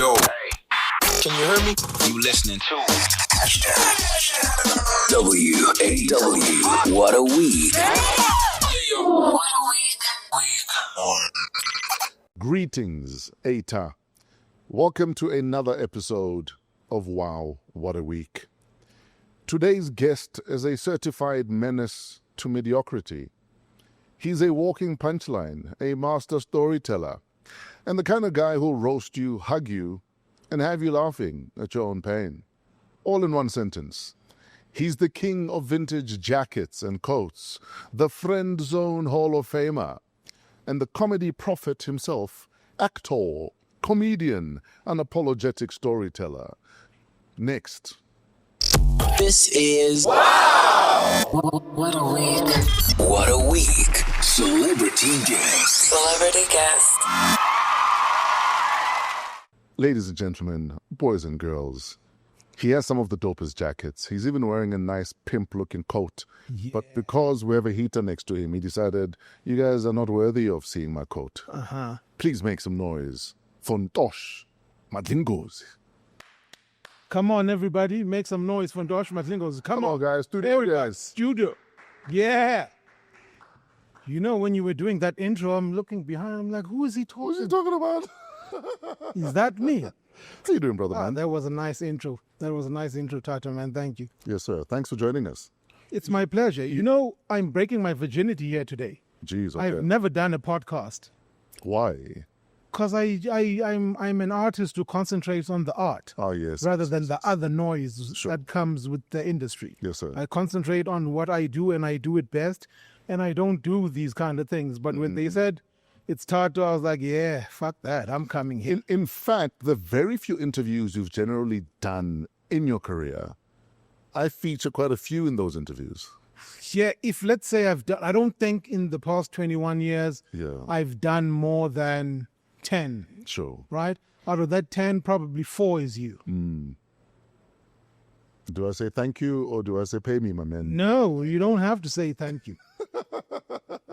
Yo, can you hear me? You listening to W-A-W. What a week. What a week. Greetings, Eta. Welcome to another episode of Wow, What a Week. Today's guest is a certified menace to mediocrity. He's a walking punchline, a master storyteller, and the kind of guy who'll roast you, hug you, and have you laughing at your own pain. All in one sentence. He's the king of vintage jackets and coats, the friend zone Hall of Famer, and the comedy prophet himself, actor, comedian, unapologetic storyteller. Next. This is Wow! What a Week. What a Week. Celebrity guest. Celebrity guest. Ladies and gentlemen, boys and girls, he has some of the dopest jackets. He's even wearing a nice pimp-looking coat. Yeah. But because we have a heater next to him, he decided, you guys are not worthy of seeing my coat. Please make some noise for Ntosh Madlingozi. Come on, everybody. Make some noise for Ntosh Madlingozi. Come on, guys. Studio, guys. Studio. Yeah. You know, when you were doing that intro, I'm looking behind. I'm like, who is he talking? Who's he talking about? Is that me? How you doing, brother, man? That was a nice intro. Tata, man. Thank you. Yes, sir. Thanks for joining us. It's my pleasure. You know, I'm breaking my virginity here today. Jeez, okay. I've never done a podcast. Why? Because I'm an artist who concentrates on the art. Oh, yes. Rather than the other noise that comes with the industry. Yes, sir. I concentrate on what I do, and I do it best, and I don't do these kind of things. But when they said it's Tato, I was like, yeah, fuck that. I'm coming here. In fact, the very few interviews you've generally done in your career, I feature quite a few in those interviews. Yeah, if let's say I don't think in the past 21 years, I've done more than 10. Sure. Right? Out of that 10, probably 4 is you. Do I say thank you or do I say pay me, my man? No, you don't have to say thank you.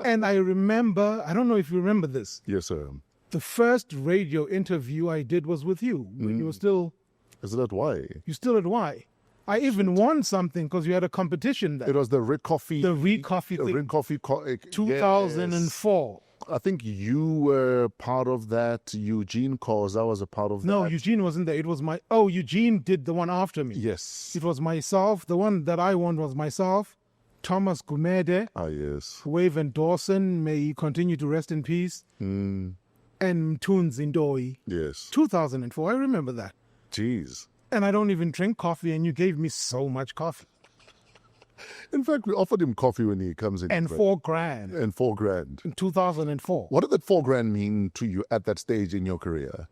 And I remember, I don't know if you remember this. Yes, sir. The first radio interview I did was with you. When you were still... Is that why? You still at Y. I even won something because you had a competition there. It was the Red Coffee. The Red Coffee thing. Red Coffee. 2004. Yes. I think you were part of that Eugene cause. I was a part of that. No, Eugene wasn't there. It was Eugene did the one after me. Yes. It was myself. The one that I won was myself. Thomas Gumede. Ah, yes. Wave and Dawson, may he continue to rest in peace. And Mtuns Indoi. Yes. 2004. I remember that. Jeez. And I don't even drink coffee, and you gave me so much coffee. In fact, we offered him coffee when he comes in. And $4,000. And $4,000. In 2004. What did that $4,000 mean to you at that stage in your career?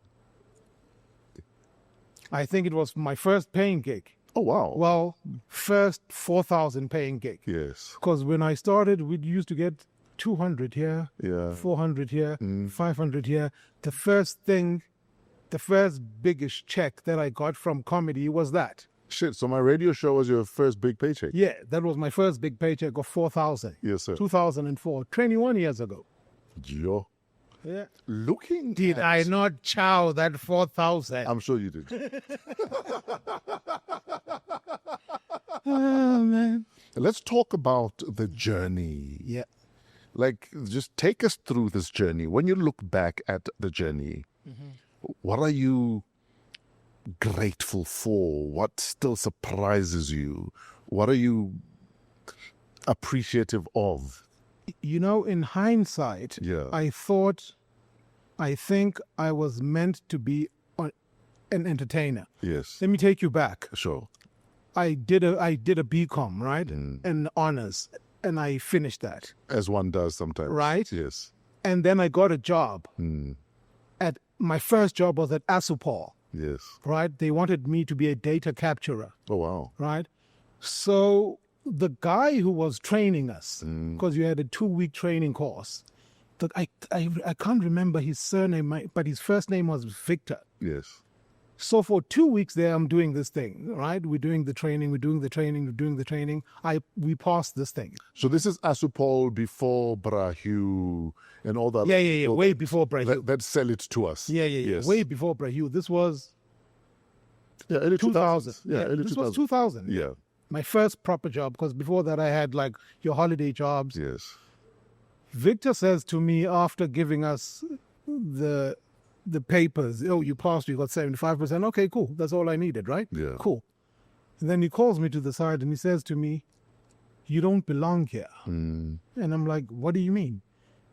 I think it was my first paying gig. Oh, wow. Well, first 4,000 paying gig. Yes. Because when I started, we used to get 200 here, 400 here, 500 here. The first biggest check that I got from comedy was that. Shit, so my radio show was your first big paycheck? Yeah, that was my first big paycheck of 4,000. Yes, sir. 2004, 21 years ago. Yo. Yeah. Did I not chow that 4,000? I'm sure you did. Oh, man. Let's talk about the journey. Yeah. Like, just take us through this journey. When you look back at the journey, what are you grateful for? What still surprises you? What are you appreciative of? You know, in hindsight, I think I was meant to be an entertainer. Yes. Let me take you back. Sure. I did a BCom, right? And honors. And I finished that. As one does sometimes. Right? Yes. And then I got a job. My first job was at Asupol. Yes. Right? They wanted me to be a data capturer. Oh, wow. Right? So the guy who was training us, because you had a 2-week training course, I can't remember his surname, but his first name was Victor. Yes. So for 2 weeks there, I'm doing this thing, right? We're doing the training. We passed this thing. So this is Asupol before Brahu and all that. Yeah. Way before Brahu. Let's sell it to us. Yeah. Yes. Way before Brahu. This was early 2000. 2000. Yeah, early this 2000. was 2000. Yeah. My first proper job, because before that I had like your holiday jobs. Yes. Victor says to me after giving us the papers, oh, you passed, you got 75%. Okay, cool. That's all I needed, right? Yeah. Cool. And then he calls me to the side and he says to me, you don't belong here. And I'm like, what do you mean?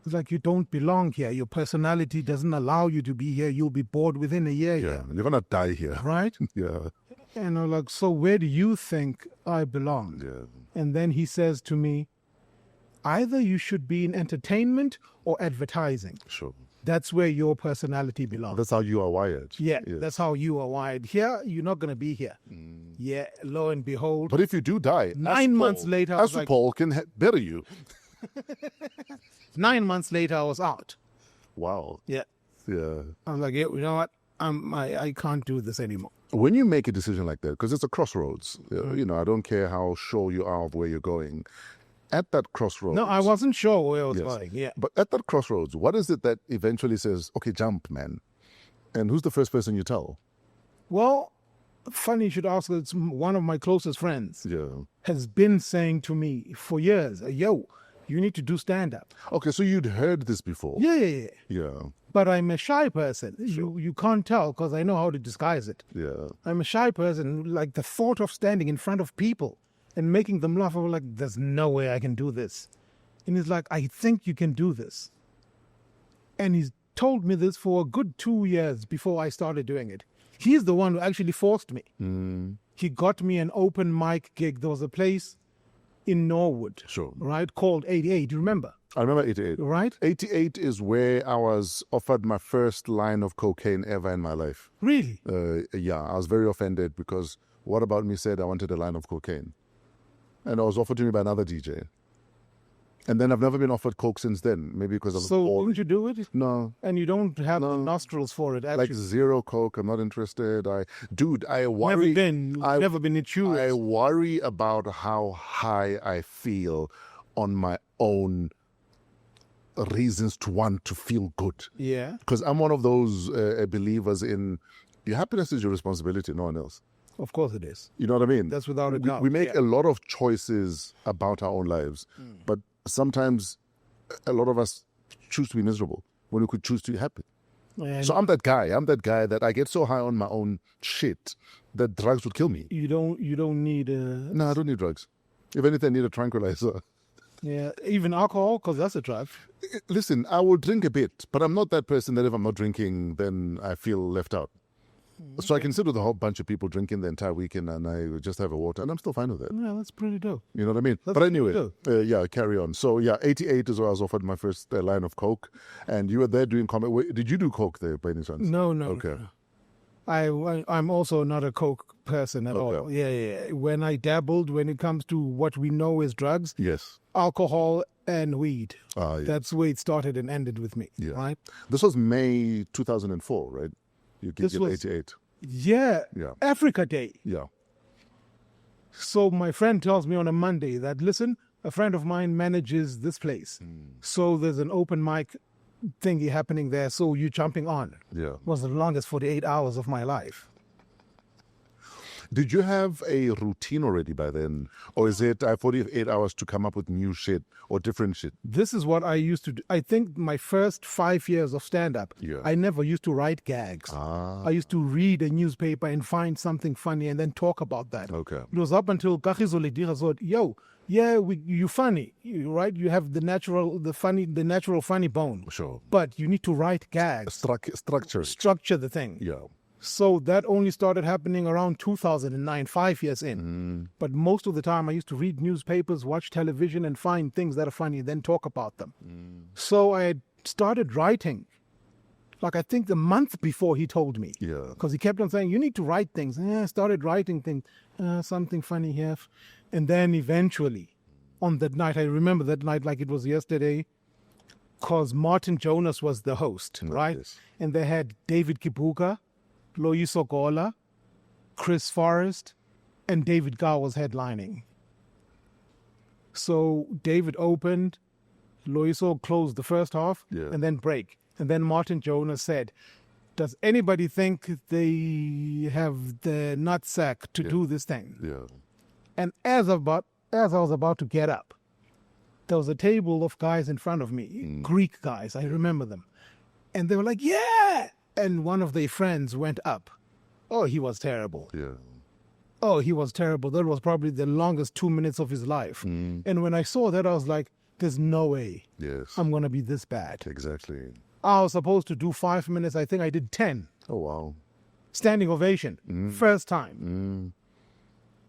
He's like, you don't belong here. Your personality doesn't allow you to be here. You'll be bored within a year. Yeah. You're going to die here. Right? Yeah. And I'm like, so where do you think I belong? Yeah. And then he says to me, either you should be in entertainment or advertising. Sure. That's where your personality belongs. That's how you are wired. Yeah, Yes. that's how you are wired. Here, you're not going to be here. Yeah, lo and behold. But if you do die, 9 months later, I was like, Asupol can bury you. 9 months later, I was out. Wow. Yeah. Yeah. I was like, yeah, you know what? I can't do this anymore. When you make a decision like that, because it's a crossroads, I don't care how sure you are of where you're going. At that crossroads. No, I wasn't sure where I was Yes. going. Yeah. But at that crossroads, what is it that eventually says, okay, jump, man? And who's the first person you tell? Well, funny you should ask. It's one of my closest friends Yeah. has been saying to me for years, yo, you need to do stand-up. Okay, so you'd heard this before. Yeah. Yeah. But I'm a shy person. You can't tell because I know how to disguise it. Yeah. I'm a shy person. Like the thought of standing in front of people and making them laugh, I was like, there's no way I can do this. And he's like, I think you can do this. And he's told me this for a good 2 years before I started doing it. He's the one who actually forced me. He got me an open mic gig. There was a place in Norwood, Sure. right, called 88. You remember? I remember 88. Right? 88 is where I was offered my first line of cocaine ever in my life. Really? Yeah, I was very offended because what about me said I wanted a line of cocaine? And it was offered to me by another DJ. And then I've never been offered coke since then. Maybe because of So wouldn't you do it? No. And you don't have the nostrils for it, actually. Like zero coke, I'm not interested. I worry. Never been. Never been insurance. I worry about how high I feel on my own reasons to want to feel good. Yeah. Because I'm one of those believers in your happiness is your responsibility, no one else. Of course it is. You know what I mean? That's without a doubt. We make Yeah. a lot of choices about our own lives, but sometimes a lot of us choose to be miserable when we could choose to be happy. And So I'm that guy. I'm that guy that I get so high on my own shit that drugs would kill me. you don't need a No, I don't need drugs. If anything, I need a tranquilizer. even alcohol, because that's a drug. Listen, I will drink a bit, but I'm not that person that if I'm not drinking, then I feel left out. So I can sit with a whole bunch of people drinking the entire weekend and I just have a water and I'm still fine with it. Yeah, that's pretty dope. You know what I mean? That's But anyway, good. yeah, carry on. So yeah, 88 is where I was offered my first line of coke. And you were there doing comedy. Did you do coke there by any chance? No. Okay. I'm also not a coke person at all. Yeah. When I dabbled, when it comes to what we know as drugs, Yes. alcohol and weed. Yeah. That's where it started and ended with me. Yeah. Right? This was May 2004, right? You This get was- 88. Yeah. Yeah. Africa Day. Yeah. So my friend tells me on a Monday that, listen, a friend of mine manages this place. So there's an open mic thingy happening there. So you jumping on. Yeah. It was the longest 48 hours of my life. Did you have a routine already by then? Or is it 48 hours to come up with new shit or different shit? This is what I used to do. I think my first 5 years of stand-up, Yeah. I never used to write gags. I used to read a newspaper and find something funny and then talk about that. Okay. It was up until Kagizo Ledira said, yo, yeah, you funny, right? You have the natural funny bone. Sure. But you need to write gags, Structure. structure the thing. Yeah. So that only started happening around 2009, 5 years in. But most of the time I used to read newspapers, watch television and find things that are funny, then talk about them. So I had started writing, like I think the month before he told me. Yeah. Because he kept on saying, you need to write things. I started writing things, something funny here. And then eventually, on that night, I remember that night like it was yesterday, because Martin Jonas was the host, right? Yes. And they had David Kibuka Loyiso Gola, Chris Forrest, and David Gow was headlining. So David opened, Loyiso closed the first half, and then break. And then Martin Jonas said, does anybody think they have the nutsack to do this thing? Yeah. And as I was about to get up, there was a table of guys in front of me, Greek guys, I remember them. And they were like, yeah! And one of their friends went up. Oh, he was terrible. Yeah. Oh, he was terrible. That was probably the longest 2 minutes of his life. And when I saw that, I was like, there's no way I'm going to be this bad. Exactly. I was supposed to do 5 minutes. I think I did 10. Oh, wow. Standing ovation. First time.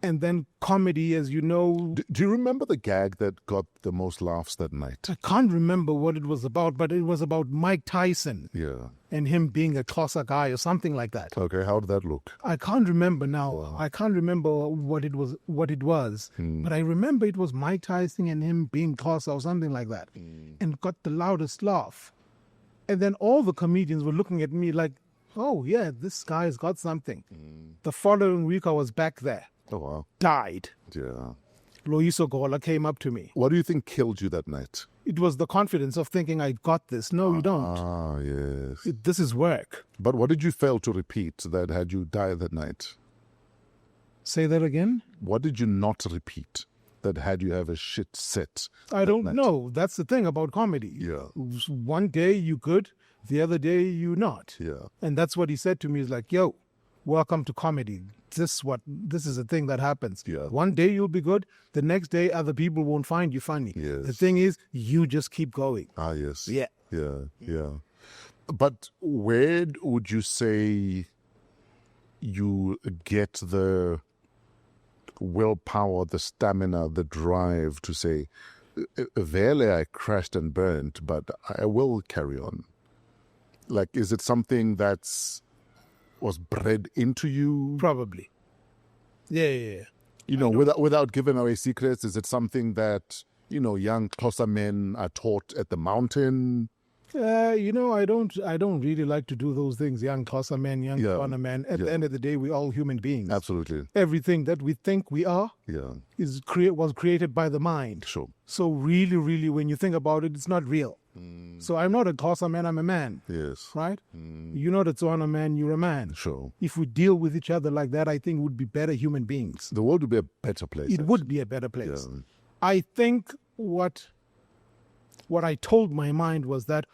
And then comedy, as you know. Do you remember the gag that got the most laughs that night? I can't remember what it was about, but it was about Mike Tyson. Yeah. And him being a Xhosa guy or something like that. Okay, how did that look? I can't remember now. Wow. I can't remember what it was. But I remember it was Mike Tyson and him being Xhosa or something like that. And got the loudest laugh. And then all the comedians were looking at me like, oh, yeah, this guy's got something. The following week, I was back there. Oh, wow. Died. Yeah. Loyiso Gola came up to me. What do you think killed you that night? It was the confidence of thinking, I got this. No, you don't. Ah, yes. This is work. But what did you fail to repeat that had you die that night? Say that again? What did you not repeat that had you have a shit set? I don't know. That's the thing about comedy. Yeah. One day you good, the other day you not. Yeah. And that's what he said to me. He's like, yo, welcome to comedy. This is a thing that happens. Yeah. One day you'll be good. The next day other people won't find you funny. Yes. The thing is, you just keep going. Ah, yes. Yeah. Yeah, yeah. But where would you say you get the willpower, the stamina, the drive to say, Vele, I crashed and burnt, but I will carry on? Like, is it something was bred into you? Probably. Yeah. You know, without giving away secrets, is it something that, young Xhosa men are taught at the mountain? I don't really like to do those things. Young Xhosa men, young Tswana men. At the end of the day, we're all human beings. Absolutely. Everything that we think we are was created by the mind. Sure. So really, really, when you think about it, it's not real. So I'm not a Xhosa man, I'm a man. Yes. Right? You're not a Tswana man, you're a man. Sure. If we deal with each other like that, I think we'd be better human beings. The world would be a better place. It would be a better place. Yeah. I think what I told my mind was that,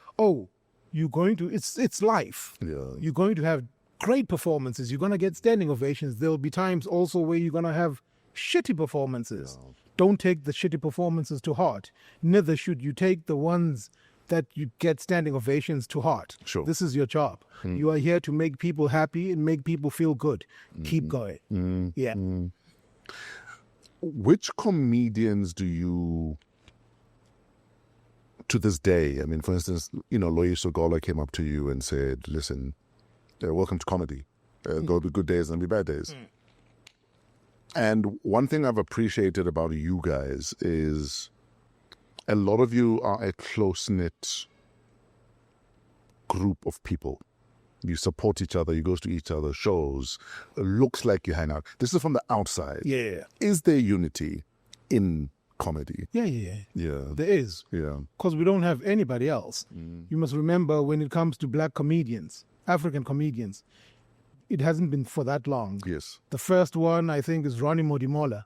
it's life. Yeah. You're going to have great performances. You're going to get standing ovations. There'll be times also where you're going to have shitty performances. Yeah. Don't take the shitty performances to heart. Neither should you take the ones that you get standing ovations to heart. Sure. This is your job. You are here to make people happy and make people feel good. Keep going. Yeah. Which comedians do you, to this day, I mean, for instance, Loyiso Gola came up to you and said, listen, welcome to comedy. There'll be good days and be bad days. And one thing I've appreciated about you guys is a lot of you are a close-knit group of people. You support each other, you go to each other's shows. It looks like you hang out. This is from the outside. Yeah. Is there unity in comedy? Yeah. There is. Yeah. Because we don't have anybody else. You must remember when it comes to black comedians, African comedians, it hasn't been for that long. Yes. The first one, I think, is Ronnie Modimola.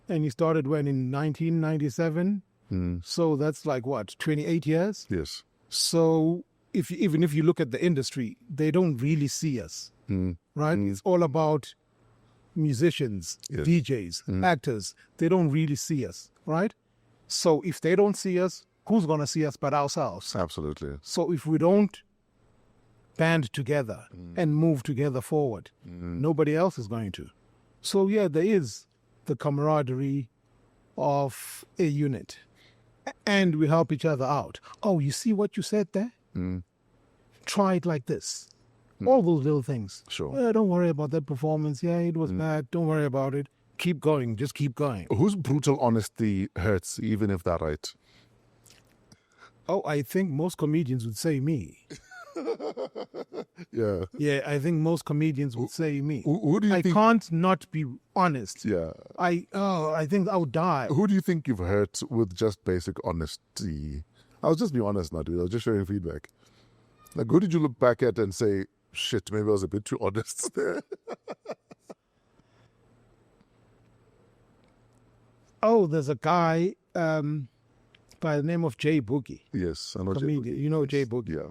And he started when? In 1997? So that's like, 28 years? Yes. So even if you look at the industry, they don't really see us, right? It's all about musicians, DJs, actors. They don't really see us, right? So if they don't see us, who's going to see us but ourselves? Absolutely. So if we don't band together and move together forward, nobody else is going to. So yeah, there is the camaraderie of a unit. And we help each other out. Oh, you see what you said there? Try it like this. All those little things. Sure. Don't worry about that performance. Yeah, it was bad. Don't worry about it. Keep going. Just keep going. Whose brutal honesty hurts, even if they're right? Oh, I think most comedians would say me. Yeah. Yeah, I think most comedians would say me. Who do you I think? can't not be honest. Yeah. I think I would die. Who do you think you've hurt with just basic honesty? I'll just be honest now, dude. I was just sharing feedback. Like, who did you look back at and say, shit, maybe I was a bit too honest there? Oh, there's a guy by the name of Jay Boogie, Yes, I know. comedian. You know Jay Boogie. Yeah.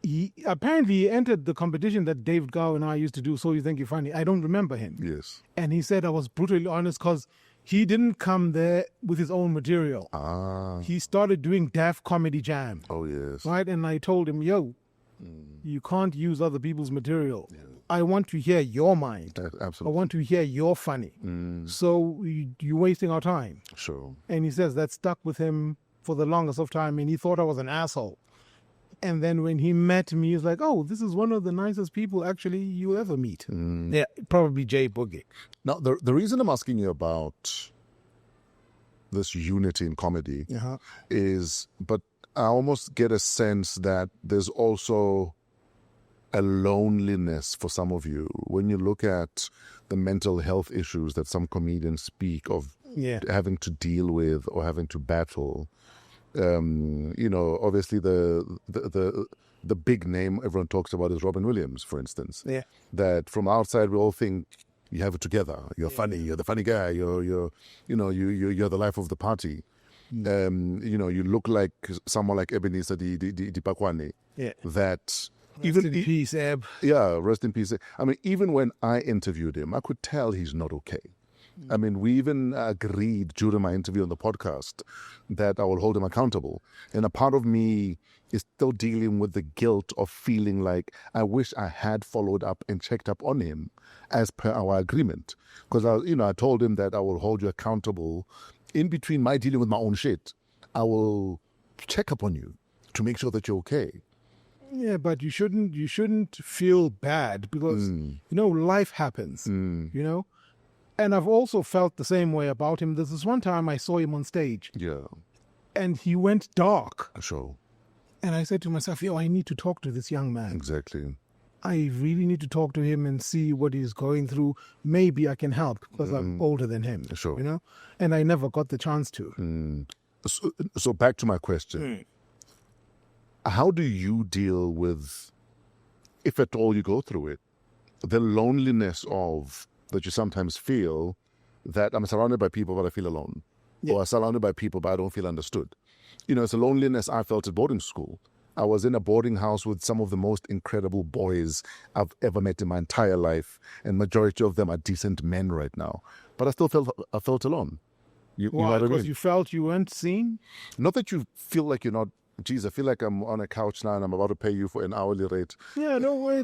He apparently entered the competition that David Gow and I used to do. So You Think You're Funny. I don't remember him. Yes. And he said I was brutally honest because he didn't come there with his own material. Ah. He started doing Daft Comedy Jam, Oh, yes. right? And I told him, yo, you can't use other people's material. I want to hear your mind. I Absolutely. want to hear your funny. So you're wasting our time. Sure. And he says that stuck with him for the longest of time, and he thought I was an asshole. And then when he met me, he's like, oh, this is one of the nicest people actually you'll ever meet. Yeah, probably Jay Boogie. Now, the reason I'm asking you about this unity in comedy Uh-huh. is, but I almost get a sense that there's also a loneliness for some of you when you look at the mental health issues that some comedians speak of Yeah. having to deal with or having to battle. Obviously the big name everyone talks about is Robin Williams, for instance. Yeah. That from outside we all think you have it together. You're funny. You're the funny guy. You're the life of the party. You look like someone like Ebenezer Dipakwane. Yeah. That Rest in peace, Eb. yeah, rest in peace. I mean, even when I interviewed him, I could tell he's not okay. I mean, we even agreed during my interview on the podcast that I will hold him accountable. And a part of me is still dealing with the guilt of feeling like I wish I had followed up and checked up on him as per our agreement. Because I told him that I will hold you accountable in between my dealing with my own shit. I will check up on you to make sure that you're okay. Yeah, but you shouldn't feel bad because life happens. And I've also felt the same way about him. There's this one time I saw him on stage Yeah, and he went dark. sure. And I said to myself, I need to talk to this young man. Exactly. I really need to talk to him and see what he's going through. Maybe I can help because I'm older than him. Sure. And I never got the chance to. So back to my question. How do you deal with, if at all you go through it, the loneliness of that you sometimes feel that I'm surrounded by people but I feel alone, or I'm surrounded by people but I don't feel understood. It's a loneliness I felt at boarding school. I was in a boarding house with some of the most incredible boys I've ever met in my entire life, and majority of them are decent men right now. But I still felt alone. You know Why? what I Because mean? you felt you weren't seen? Not that you feel like you're not. Geez, I feel like I'm on a couch now and I'm about to pay you for an hourly rate. Yeah, no way.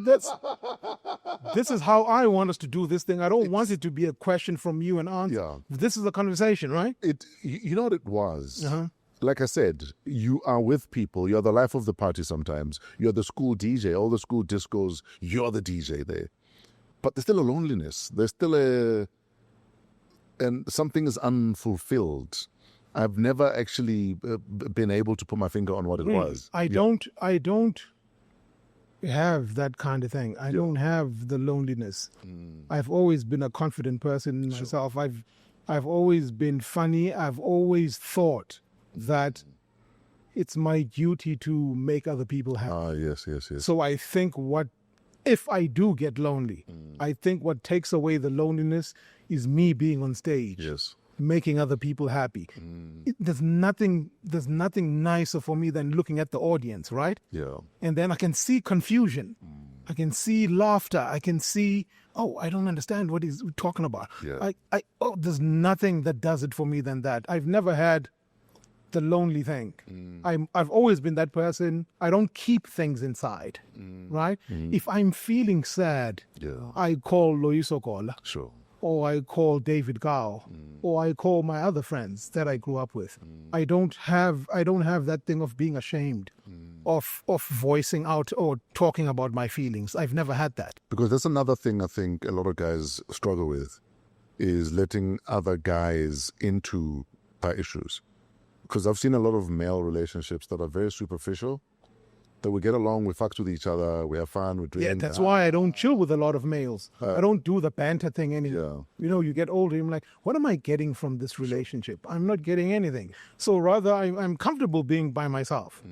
This is how I want us to do this thing. I don't want it to be a question from you and answer. Yeah. This is a conversation, right? You know what it was? Uh-huh. Like I said, you are with people. You're the life of the party sometimes. You're the school DJ. All the school discos, you're the DJ there. But there's still a loneliness. There's still and something is unfulfilled. I've never actually been able to put my finger on what it was. I don't have that kind of thing. I don't have the loneliness. I've always been a confident person myself. I've always been funny. I've always thought that it's my duty to make other people happy. Ah, yes. So I think if I do get lonely, I think what takes away the loneliness is me being on stage. Yes. Making other people happy. There's nothing nicer for me than looking at the audience, right? Yeah. And then I can see confusion. I can see laughter. I can see, I don't understand what he's talking about. Yeah. There's nothing that does it for me than that. I've never had the lonely thing. I've always been that person. I don't keep things inside, right? If I'm feeling sad, I call Loiso Kola. Sure. Or I call David Gow, or I call my other friends that I grew up with. I don't have that thing of being ashamed of voicing out or talking about my feelings. I've never had that. Because that's another thing I think a lot of guys struggle with, is letting other guys into their issues. Because I've seen a lot of male relationships that are very superficial, that we get along, we fuck with each other, we have fun, we drink. Yeah, that's why I don't chill with a lot of males. I don't do the banter thing anymore. Yeah. You know, you get older, you're like, what am I getting from this relationship? I'm not getting anything. So rather, I'm comfortable being by myself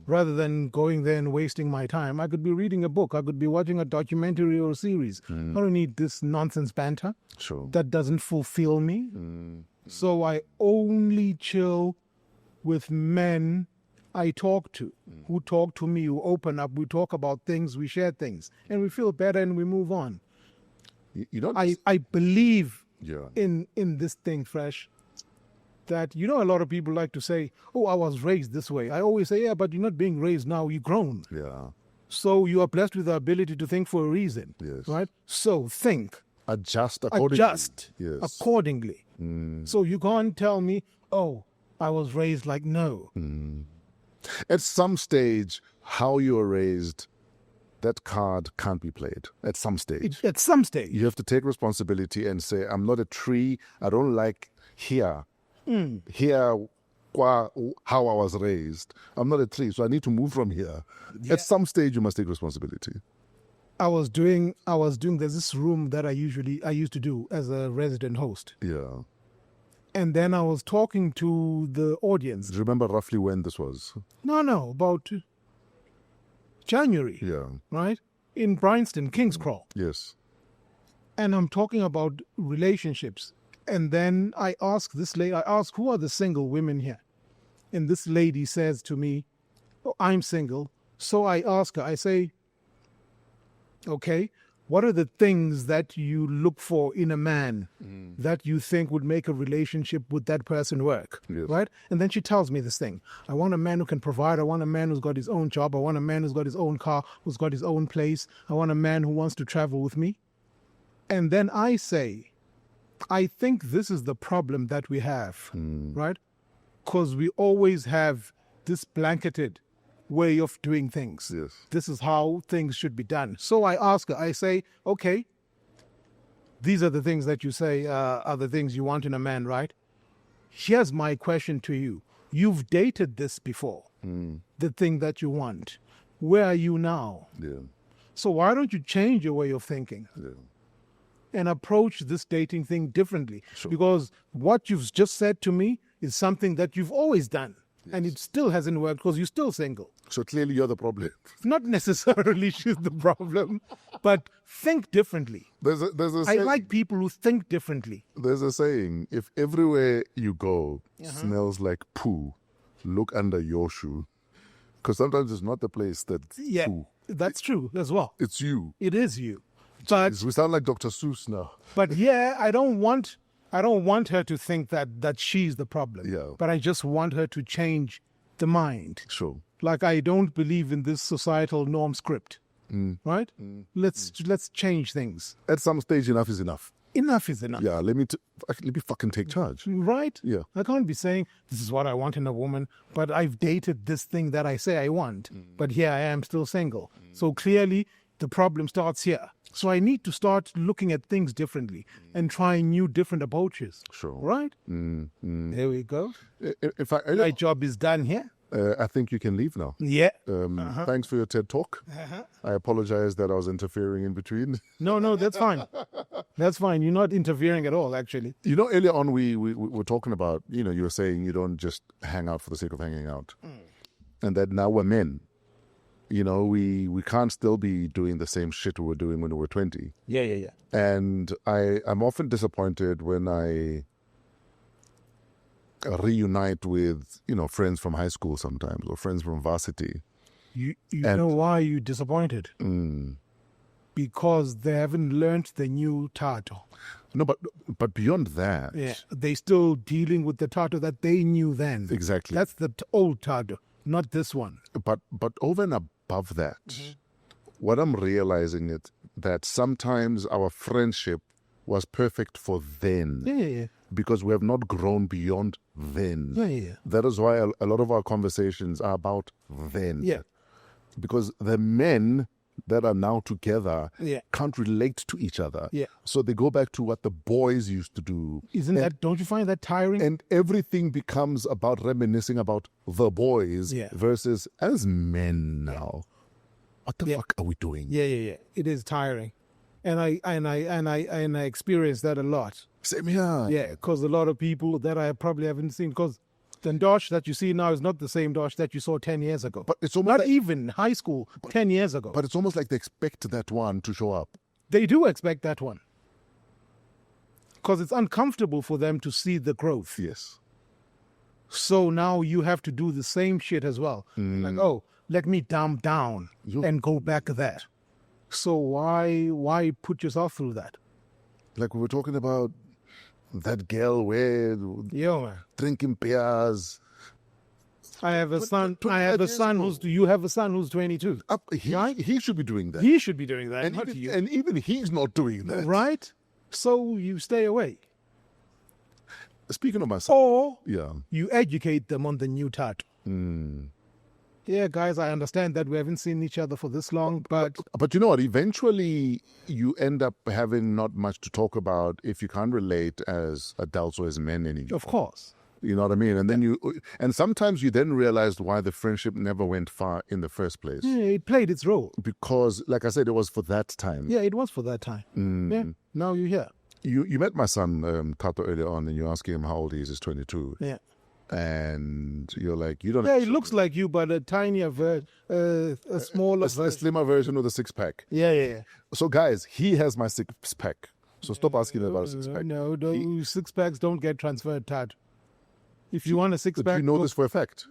rather than going there and wasting my time. I could be reading a book. I could be watching a documentary or a series. I don't need this nonsense banter. Sure. That doesn't fulfill me. So I only chill with men I talk to, who talk to me, who open up, we talk about things, we share things, and we feel better and we move on. You don't... I believe Yeah. in this thing, Fresh, that, you know, a lot of people like to say, oh, I was raised this way. I always say, yeah, but you're not being raised now, you're grown. Yeah. So you are blessed with the ability to think for a reason. Yes. Right? So think. Adjust accordingly. Adjust accordingly. So you can't tell me, oh, I was raised like, no. At some stage, how you were raised, that card can't be played. At some stage. At some stage. You have to take responsibility and say, I'm not a tree. I don't like here. Here, how I was raised. I'm not a tree, so I need to move from here. Yeah. At some stage, you must take responsibility. I was doing, there's this room that I used to do as a resident host. Yeah. And then I was talking to the audience. Do you remember roughly when this was? No, about January. Yeah. Right? In Bryanston, King's Crawl. Yes. And I'm talking about relationships. And then I ask this lady, who are the single women here? And this lady says to me, oh, I'm single. So I ask her, I say, okay, what are the things that you look for in a man that you think would make a relationship with that person work? Yes. Right? And then she tells me this thing. I want a man who can provide. I want a man who's got his own job. I want a man who's got his own car, who's got his own place. I want a man who wants to travel with me. And then I say, I think this is the problem that we have, right? Because we always have this blanketed way of doing things. Yes. This is how things should be done. So I ask her, I say, okay, these are the things that you say are the things you want in a man, right? Here's my question to you. You've dated this before, the thing that you want. Where are you now? Yeah. So why don't you change your way of thinking? Yeah. And approach this dating thing differently? Sure. Because what you've just said to me is something that you've always done. And it still hasn't worked because you're still single. So clearly you're the problem. Not necessarily she's the problem, but think differently. There's a I like people who think differently. There's a saying, if everywhere you go smells like poo, look under your shoe. Because sometimes it's not the place that's poo. That's true as well. It's you. It is you. But We sound like Dr. Seuss now. But yeah, I don't want her to think that she's the problem. Yeah. But I just want her to change the mind. Sure. Like, I don't believe in this societal norm script. Right? Let's change things. At some stage, enough is enough. Enough is enough. Yeah, let me fucking take charge. Right? Yeah. I can't be saying this is what I want in a woman, but I've dated this thing that I say I want, but here I am still single. So clearly the problem starts here. So I need to start looking at things differently and trying new different approaches. Sure. Right? There we go. In fact, My job is done here. I think you can leave now. Yeah. Thanks for your TED Talk. I apologize that I was interfering in between. No, that's fine. That's fine. You're not interfering at all, actually. You know, earlier on we were talking about, you know, you were saying you don't just hang out for the sake of hanging out. And that now we're men. You know, we can't still be doing the same shit we were doing when we were 20. Yeah. And I'm often disappointed when I reunite with, you know, friends from high school sometimes or friends from varsity. You know why you're disappointed? Because they haven't learned the new Tato. No, but beyond that. Yeah, they still dealing with the Tato that they knew then. Exactly. That's the old Tato, not this one. But over and above that, what I'm realizing is that sometimes our friendship was perfect for then. Yeah. Because we have not grown beyond then. Yeah. That is why a lot of our conversations are about then. Yeah. Because the men that are now together Yeah. can't relate to each other. Yeah. So they go back to what the boys used to do. Don't you find that tiring? And everything becomes about reminiscing about the boys versus as men now. What the fuck are we doing? Yeah. It is tiring. And I experience that a lot. Same here. Yeah, because a lot of people that I probably haven't seen, because the Ntosh that you see now is not the same Ntosh that you saw 10 years ago. But it's almost not even high school 10 years ago. But it's almost like they expect that one to show up. They do expect that one. Because it's uncomfortable for them to see the growth. Yes. So now you have to do the same shit as well. Like, oh, let me dumb down and go back there. So why put yourself through that? Like we were talking about that girl where Man. drinking beers. I have a son. I have a son who's. You have a son who's 22. He should be doing that. He should be doing that. And even he's not doing that. Right? So you stay away. Speaking of my son. Or you educate them on the new tat. Yeah, guys, I understand that we haven't seen each other for this long, but you know what? Eventually, you end up having not much to talk about if you can't relate as adults or as men anymore. Of course. You know what I mean? And then and sometimes you then realized why the friendship never went far in the first place. Yeah, it played its role. Because, like I said, it was for that time. Yeah, it was for that time. Yeah, now you're here. You met my son, Tato, earlier on, and you're asking him how old he is. He's 22. Yeah. And you're like, you don't. Yeah, it looks like you, but a tinier, a smaller, a slimmer version of the six pack. Yeah. So, guys, he has my six pack. So stop asking about a six pack. No, six packs don't get transferred, Tad. If you want a six pack, you know this for a fact.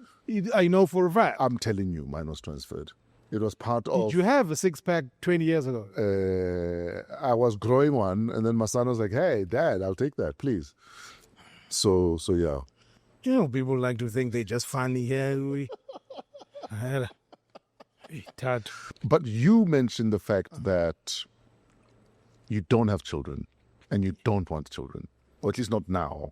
I know for a fact. I'm telling you, mine was transferred. It was part of. Did you have a six pack 20 years ago? I was growing one, and then my son was like, "Hey, Dad, I'll take that, please." So yeah. You know, people like to think they're just funny here. But you mentioned the fact that you don't have children and you don't want children, or at least not now,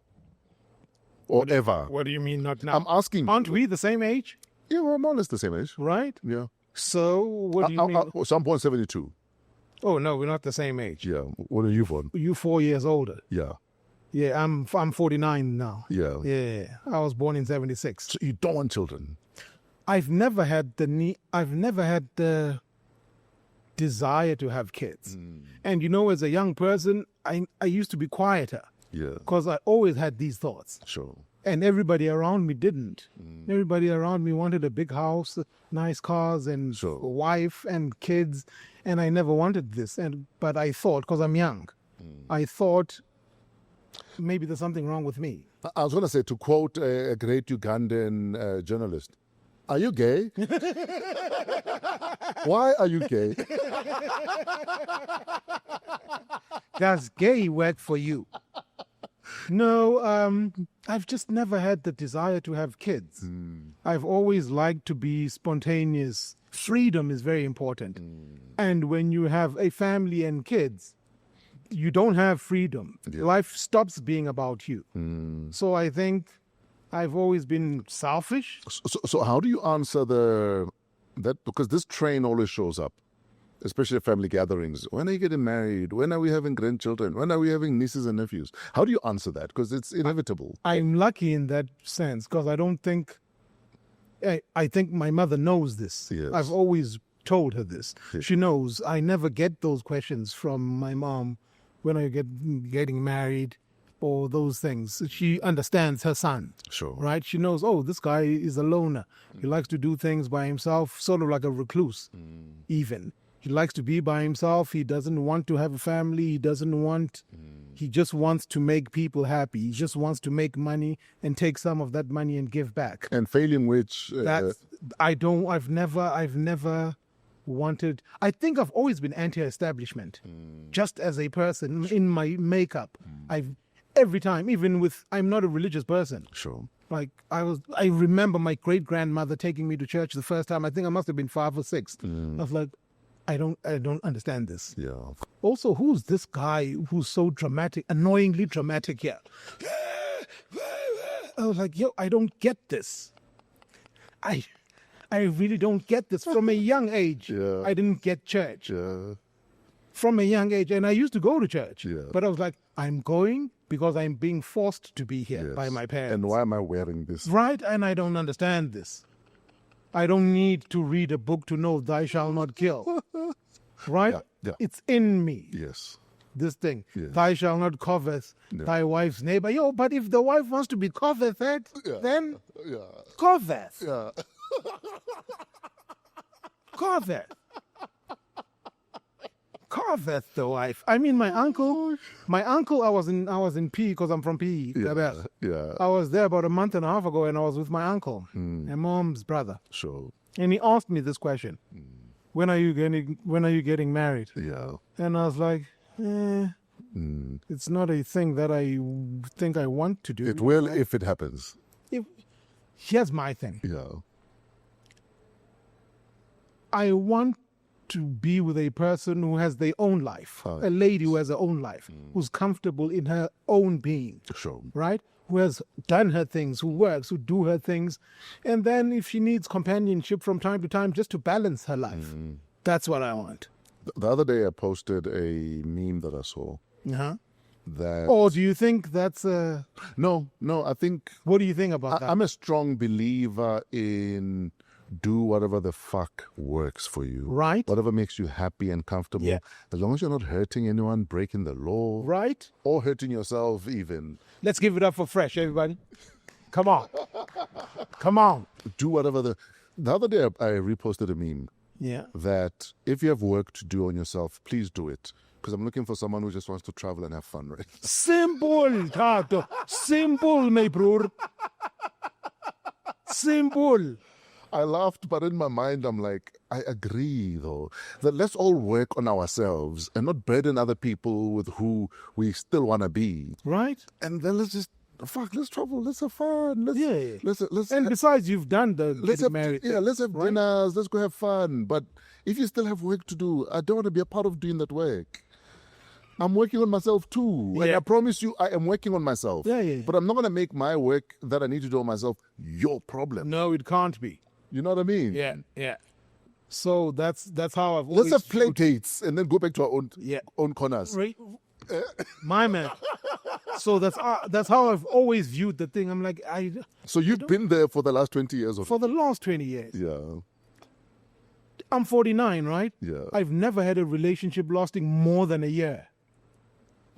or ever. What do you mean not now? I'm asking. Aren't we the same age? Yeah, we're more or less the same age. Right? Yeah. So what do you mean? So I'm born 72. Oh, no, we're not the same age. Yeah. What are you born? You 4 years older. Yeah. Yeah, I'm 49 now. Yeah. Yeah. I was born in 76. So you don't want children? I've never had the need. I've never had the desire to have kids. And you know, as a young person, I used to be quieter. Yeah. Because I always had these thoughts. Sure. And everybody around me didn't. Everybody around me wanted a big house, nice cars, and a wife and kids. And I never wanted this. But I thought, because I'm young, I thought maybe there's something wrong with me. I was going to say, to quote a great Ugandan journalist, are you gay? Why are you gay? Does gay work for you? No, I've just never had the desire to have kids. I've always liked to be spontaneous. Freedom is very important. And when you have a family and kids, you don't have freedom. Life stops being about you. So I think I've always been selfish. So how do you answer that? Because this train always shows up, especially at family gatherings. When are you getting married? When are we having grandchildren? When are we having nieces and nephews? How do you answer that? Because it's inevitable. I'm lucky in that sense, because I don't think... I think my mother knows this. Yes. I've always told her this. Yes. She knows I never get those questions from my mom. When are you getting married? Or those things. She understands her son. Sure. Right? She knows, oh, this guy is a loner. He likes to do things by himself, sort of like a recluse, even. He likes to be by himself. He doesn't want to have a family. He doesn't want... He just wants to make people happy. He just wants to make money and take some of that money and give back. And failing which... I've never wanted... I think I've always been anti-establishment. Just as a person, in my makeup. Every time, even with... I'm not a religious person. Sure. Like, I remember my great-grandmother taking me to church the first time. I think I must have been 5 or 6. I was like, I don't understand this. Yeah. Also, who's this guy who's so dramatic, annoyingly dramatic here? I was like, yo, I don't get this. I I really don't get this. From a young age, Yeah. I didn't get church. Yeah. From a young age, and I used to go to church. Yeah. But I was like, I'm going because I'm being forced to be here Yes. by my parents. And why am I wearing this? Right? And I don't understand this. I don't need to read a book to know thou shalt not kill. Right? Yeah, yeah. It's in me. Yes. This thing. Yes. Thou shalt not covet thy wife's neighbor. Yo, but if the wife wants to be coveted, then Yeah. covet. Yeah. Covet. Covet the wife. I mean, my uncle, I was in PE because I'm from PE. Yeah. Yeah. I was there about a month and a half ago, and I was with my uncle, my mom's brother, Sure. and he asked me this question: When are you getting married? Yeah. And I was like, it's not a thing that I think I want to do. It will if it happens. Here's my thing. Yeah. I want to be with a person who has their own life, a lady who has her own life, who's comfortable in her own being, Sure. right? Who has done her things, who works, who do her things. And then if she needs companionship from time to time just to balance her life, that's what I want. The other day I posted a meme that I saw Uh-huh. that... Or do you think that's No, I think... what do you think about that? I'm a strong believer in do whatever the fuck works for you. Right. Whatever makes you happy and comfortable. Yeah. As long as you're not hurting anyone, breaking the law. Right? Or hurting yourself even. Let's give it up for Fresh, everybody. Come on. Come on. Do whatever the... The other day I reposted a meme Yeah. that if you have work to do on yourself, please do it. Because I'm looking for someone who just wants to travel and have fun, right? Simple, Tato. Simple, my brother. Simple. I laughed, but in my mind, I'm like, I agree, though, that let's all work on ourselves and not burden other people with who we still want to be. Right? And then let's travel, let's have fun. Let's And besides, you've done the let's getting have, married. yeah, let's have right? dinners, let's go have fun. But if you still have work to do, I don't want to be a part of doing that work. I'm working on myself too. And Yeah. I promise you, I am working on myself. Yeah. But I'm not going to make my work that I need to do on myself your problem. No, it can't be. You know what I mean? Yeah. So that's how I've Let's always have play dates and then go back to our own corners. Right. My man. So that's how I've always viewed the thing. I'm like, So you've been there for the last 20 years of for the last 20 years. Yeah. I'm 49, right? Yeah. I've never had a relationship lasting more than a year.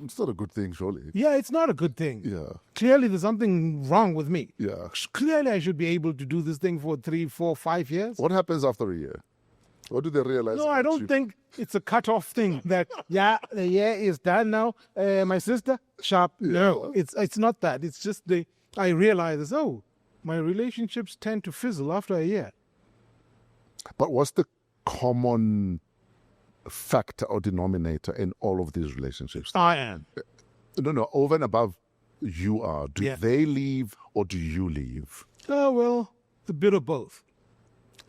It's not a good thing, surely. Yeah, it's not a good thing. Yeah. Clearly, there's something wrong with me. Yeah. Clearly, I should be able to do this thing for 3, 4, 5 years. What happens after a year? What do they realize? No, I about don't you? think it's a cut-off thing that, the year is done now. My sister, sharp. No, it's not that. It's just I realize, my relationships tend to fizzle after a year. But what's the common factor or denominator in all of these relationships? I am. No, over and above you are. Do Yeah. they leave or do you leave? Oh, well, a bit of both.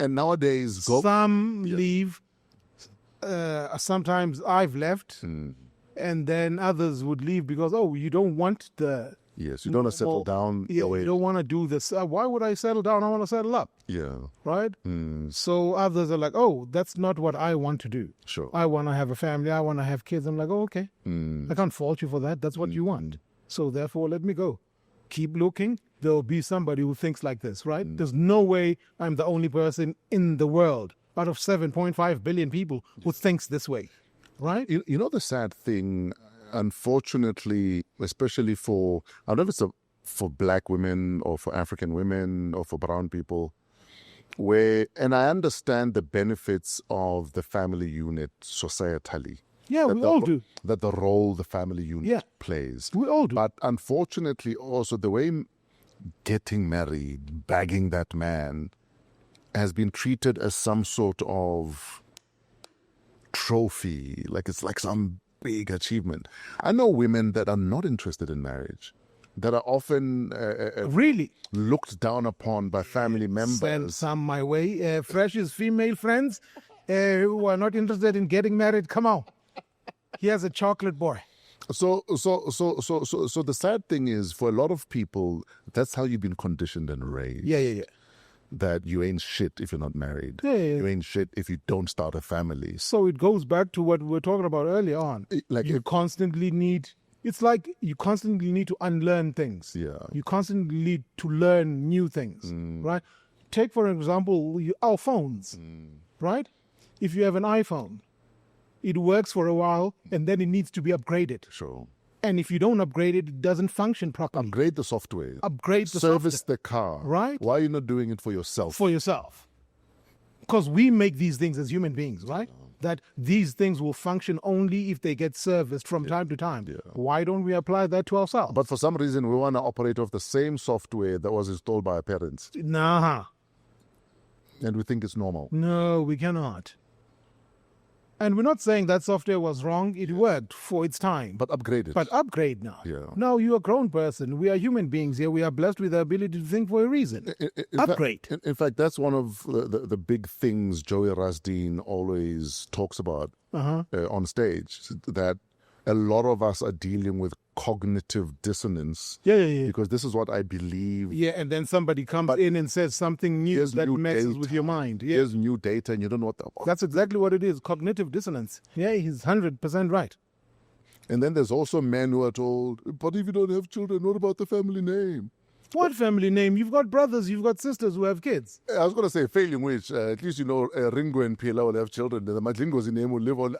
And nowadays, Some leave. Sometimes I've left. And then others would leave because, you don't want the... yes, you don't want to settle down Yeah, your way. you don't want to do this. Why would I settle down? I want to settle up, Yeah, right? So others are like, that's not what I want to do. sure. I want to have a family. I want to have kids. I'm like, okay. I can't fault you for that. That's what you want. So therefore, let me go. Keep looking. There'll be somebody who thinks like this, right? There's no way I'm the only person in the world out of 7.5 billion people who thinks this way, right? You know the sad thing, unfortunately, especially for, I don't know if it's for black women or for African women or for brown people, and I understand the benefits of the family unit societally. Yeah, we all do. That the role the family unit plays. We all do. But unfortunately also the way getting married, bagging that man, has been treated as some sort of trophy, like it's like some big achievement. I know women that are not interested in marriage, that are often Really? looked down upon by family members. Send some my way. Fresh's female friends who are not interested in getting married, come on. Here's a chocolate boy. So the sad thing is, for a lot of people, that's how you've been conditioned and raised. Yeah. that you ain't shit if you're not married. Yeah. You ain't shit if you don't start a family. So it goes back to what we were talking about earlier on. It's like you constantly need to unlearn things. Yeah. You constantly need to learn new things, right? Take, for example, our phones, right? If you have an iPhone, it works for a while and then it needs to be upgraded. Sure. And if you don't upgrade it, it doesn't function properly. Upgrade the software. Upgrade the Service software. the car. Right. Why are you not doing it for yourself? For yourself. Because we make these things as human beings, right? That these things will function only if they get serviced from time to time. Yeah. Why don't we apply that to ourselves? But for some reason, we want to operate off the same software that was installed by our parents. Nah. And we think it's normal. No, we cannot. And we're not saying that software was wrong. It worked for its time. But upgrade it. But upgrade now. Yeah. Now you're a grown person. We are human beings here. We are blessed with the ability to think for a reason. Upgrade. In fact, that's one of the big things Joey Rasdeen always talks about on stage, that a lot of us are dealing with cognitive dissonance. Yeah. Because this is what I believe. Yeah, and then somebody comes in and says something new here's that new messes data. with your mind. Yeah. Here's new data and you don't know what That's exactly what it is, cognitive dissonance. Yeah, he's 100% right. And then there's also men who are told, but if you don't have children, what about the family name? What family name? You've got brothers, you've got sisters who have kids. I was going to say, failing which, at least Ringo and Pila will have children. The Madlingozi name will live on,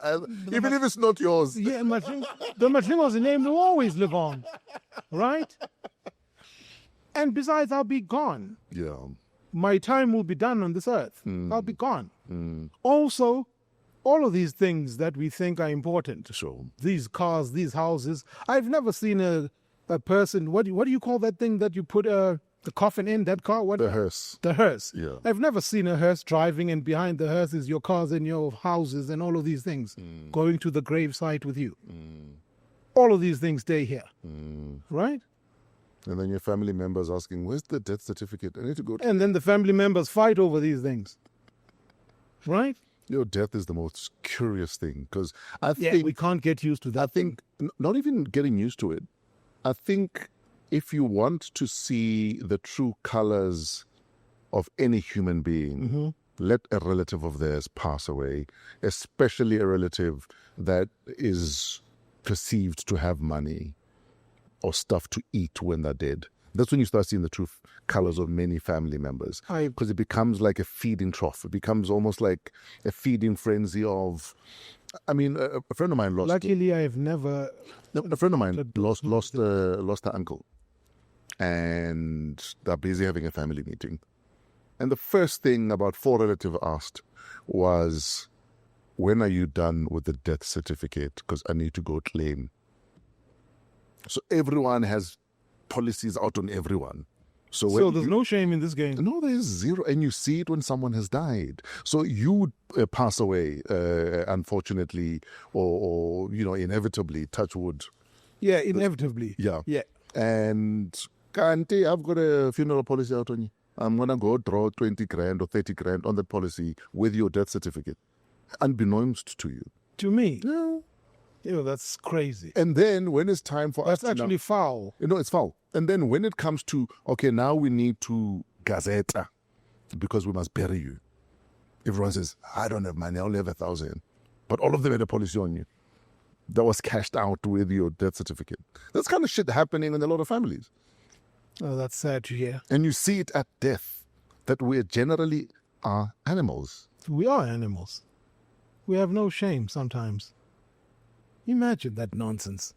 even if it's not yours. Yeah, the Madlingozi name will always live on, right? And besides, I'll be gone. Yeah. My time will be done on this earth. I'll be gone. Also, all of these things that we think are important, Sure. these cars, these houses, I've never seen a person, what do you call that thing that you put the coffin in, that car? What? The hearse. The hearse. Yeah. I've never seen a hearse driving and behind the hearse is your cars and your houses and all of these things going to the grave site with you. All of these things stay here. Right? And then your family members asking, where's the death certificate? I need to go. And then the family members fight over these things. Right? Your death is the most curious thing because I Yeah, think we can't get used to that. I think not even getting used to it. I think if you want to see the true colors of any human being, let a relative of theirs pass away, especially a relative that is perceived to have money or stuff to eat when they're dead. That's when you start seeing the true colors of many family members, because it becomes like a feeding trough. It becomes almost like a feeding frenzy of, I mean, a friend of mine lost. Luckily, I've never. A friend of mine lost her uncle, and they're busy having a family meeting. And the first thing about 4 relatives asked was, "When are you done with the death certificate? Because I need to go claim." So everyone has policies out on everyone. So there's no shame in this game. No, there's zero. And you see it when someone has died. So you pass away, unfortunately, or inevitably, touch wood. Yeah, inevitably. Yeah. Yeah. And Kanti, I've got a funeral policy out on you. I'm going to go draw 20 grand or 30 grand on that policy with your death certificate, unbeknownst to you. To me. Yeah. That's crazy. And then when it's time for That's us actually foul. it's foul. And then when it comes to, okay, now we need to gazeta because we must bury you. Everyone says, I don't have money, I only have 1,000. But all of them had a policy on you that was cashed out with your death certificate. That's kind of shit happening in a lot of families. Oh, that's sad to hear. And you see it at death, that we generally are animals. We are animals. We have no shame sometimes. Imagine that nonsense.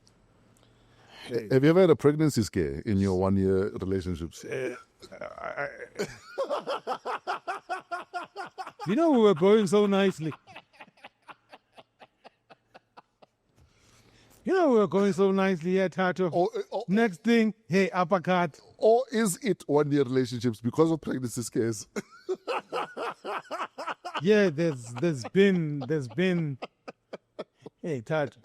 Have you ever had a pregnancy scare in your 1-year relationships? We were going so nicely. We were going so nicely here, Tato. Next thing, hey, uppercut. Or is it 1-year relationships because of pregnancy scares? Yeah, there's been. Hey, Tato,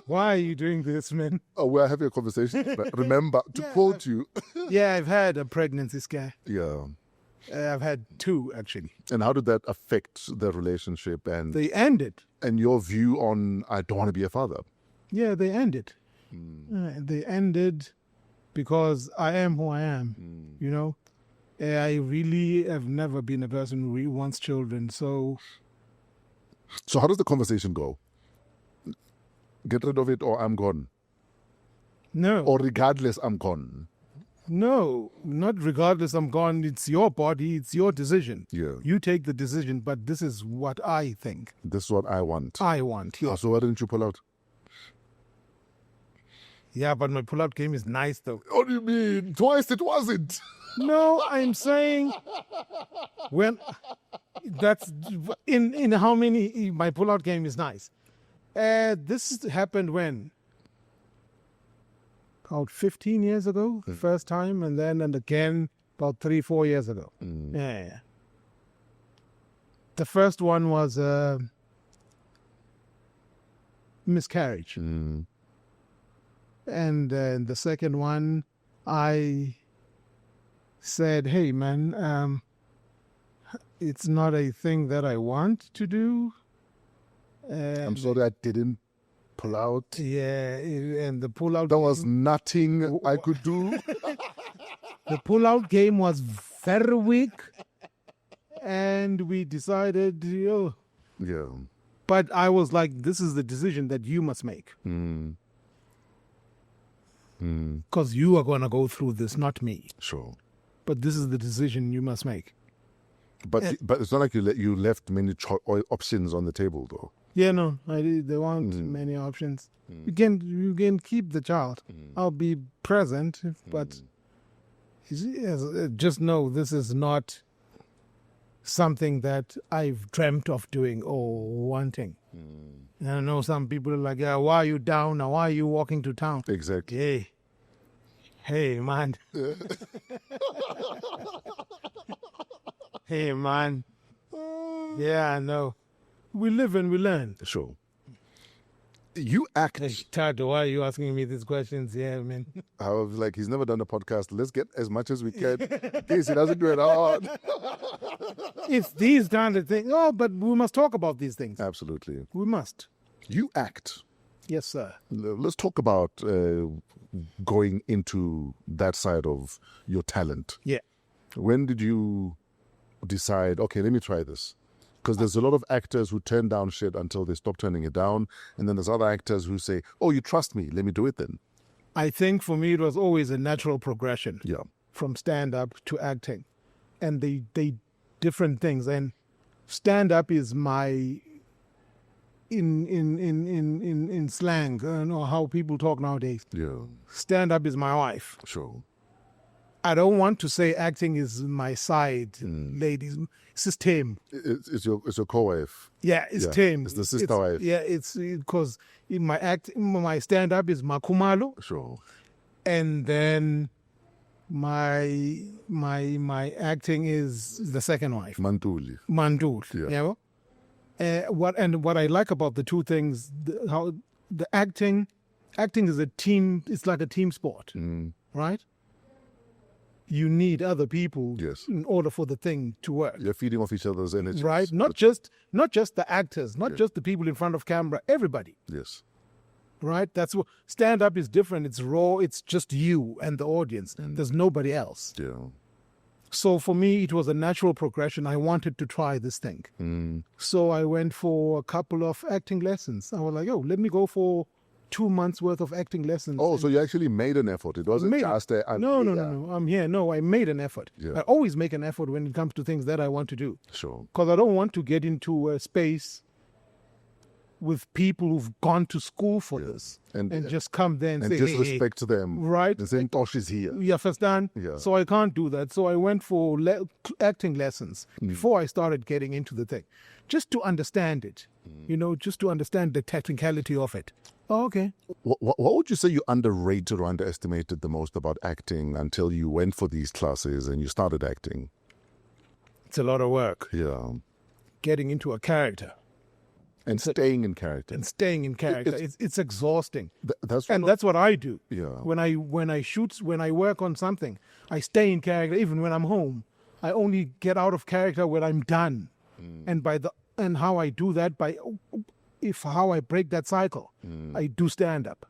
why are you doing this, man? Oh, we're having a conversation. But remember, to quote you. Yeah, I've had a pregnancy scare. Yeah. I've had 2, actually. And how did that affect the relationship and They ended. and your view on, I don't want to be a father? Yeah, they ended. They ended because I am who I am, I really have never been a person who really wants children. So So how does the conversation go? Get rid of it or I'm gone. no, Or regardless, I'm gone. no, not regardless. I'm gone. It's your body. It's your decision. Yeah. You take the decision. But this is what I think. This is what I want. I want. Ah, so why didn't you pull out? Yeah, but my pull-out game is nice though. What do you mean? Twice it wasn't. No, I'm saying when that's in how many my pull-out game is nice. This happened when about 15 years ago, the first time, and again about 3-4 years ago. Yeah. The first one was miscarriage, and the second one, I said, "Hey, man, it's not a thing that I want to do." I'm sorry I didn't pull out. Yeah, and the pull-out. There was nothing I could do. The pull-out game was very weak, and we decided, Yeah. but I was like, "This is the decision that you must make, because you are going to go through this, not me. Sure. But this is the decision you must make." But it's not like you left many options on the table, though. Yeah, no, there weren't many options. You can keep the child. I'll be present, but just know this is not something that I've dreamt of doing or wanting. And I know some people are like, "Yeah, why are you down now? Why are you walking to town?" Exactly. Hey, man. Hey, man. Yeah, I know. We live and we learn. Sure. You act. Hey, Tato, why are you asking me these questions? Yeah, man. I was like, he's never done a podcast. Let's get as much as we can. In case he doesn't do it hard. It's these kind of things. Oh, but we must talk about these things. Absolutely. We must. You act. Yes, sir. Let's talk about going into that side of your talent. Yeah. When did you decide, okay, let me try this? Because there's a lot of actors who turn down shit until they stop turning it down. And then there's other actors who say, oh, you trust me, let me do it then. I think for me it was always a natural progression. Yeah. From stand-up to acting. And they different things. And stand-up is my, in slang, know how people talk nowadays. Yeah. Stand-up is my wife. Sure. I don't want to say acting is my side, ladies. It's his team. It's your co-wife. Yeah, it's team. It's the sister wife. Yeah, it's because in my stand-up is Makumalo, Sure. and then my acting is the second wife, Mantuli. Mandul. Yeah. What I like about the two things, how the acting is a team. It's like a team sport, right? You need other people in order for the thing to work. You're feeding off each other's energy. Right? Not just the actors, not just the people in front of camera, everybody. Yes. Right? That's what stand-up is different. It's raw. It's just you and the audience. There's nobody else. Yeah. So for me, it was a natural progression. I wanted to try this thing. So I went for a couple of acting lessons. I was like, let me go for 2 months worth of acting lessons. Oh, so you actually made an effort. It wasn't just a... No. I'm here. No, I made an effort. Yeah. I always make an effort when it comes to things that I want to do. Sure. Because I don't want to get into a space with people who've gone to school for this and just come there and say, disrespect them. Right. And say, Ntosh is here. You understand? Yeah. So I can't do that. So I went for acting lessons before I started getting into the thing. Just to understand it. Just to understand the technicality of it. Oh, okay. What would you say you underrated or underestimated the most about acting until you went for these classes and you started acting? It's a lot of work. Yeah. Getting into a character. And staying in character. It's exhausting. That's what I do. Yeah. When I work on something, I stay in character even when I'm home. I only get out of character when I'm done. And how I do that how I break that cycle. I do stand up.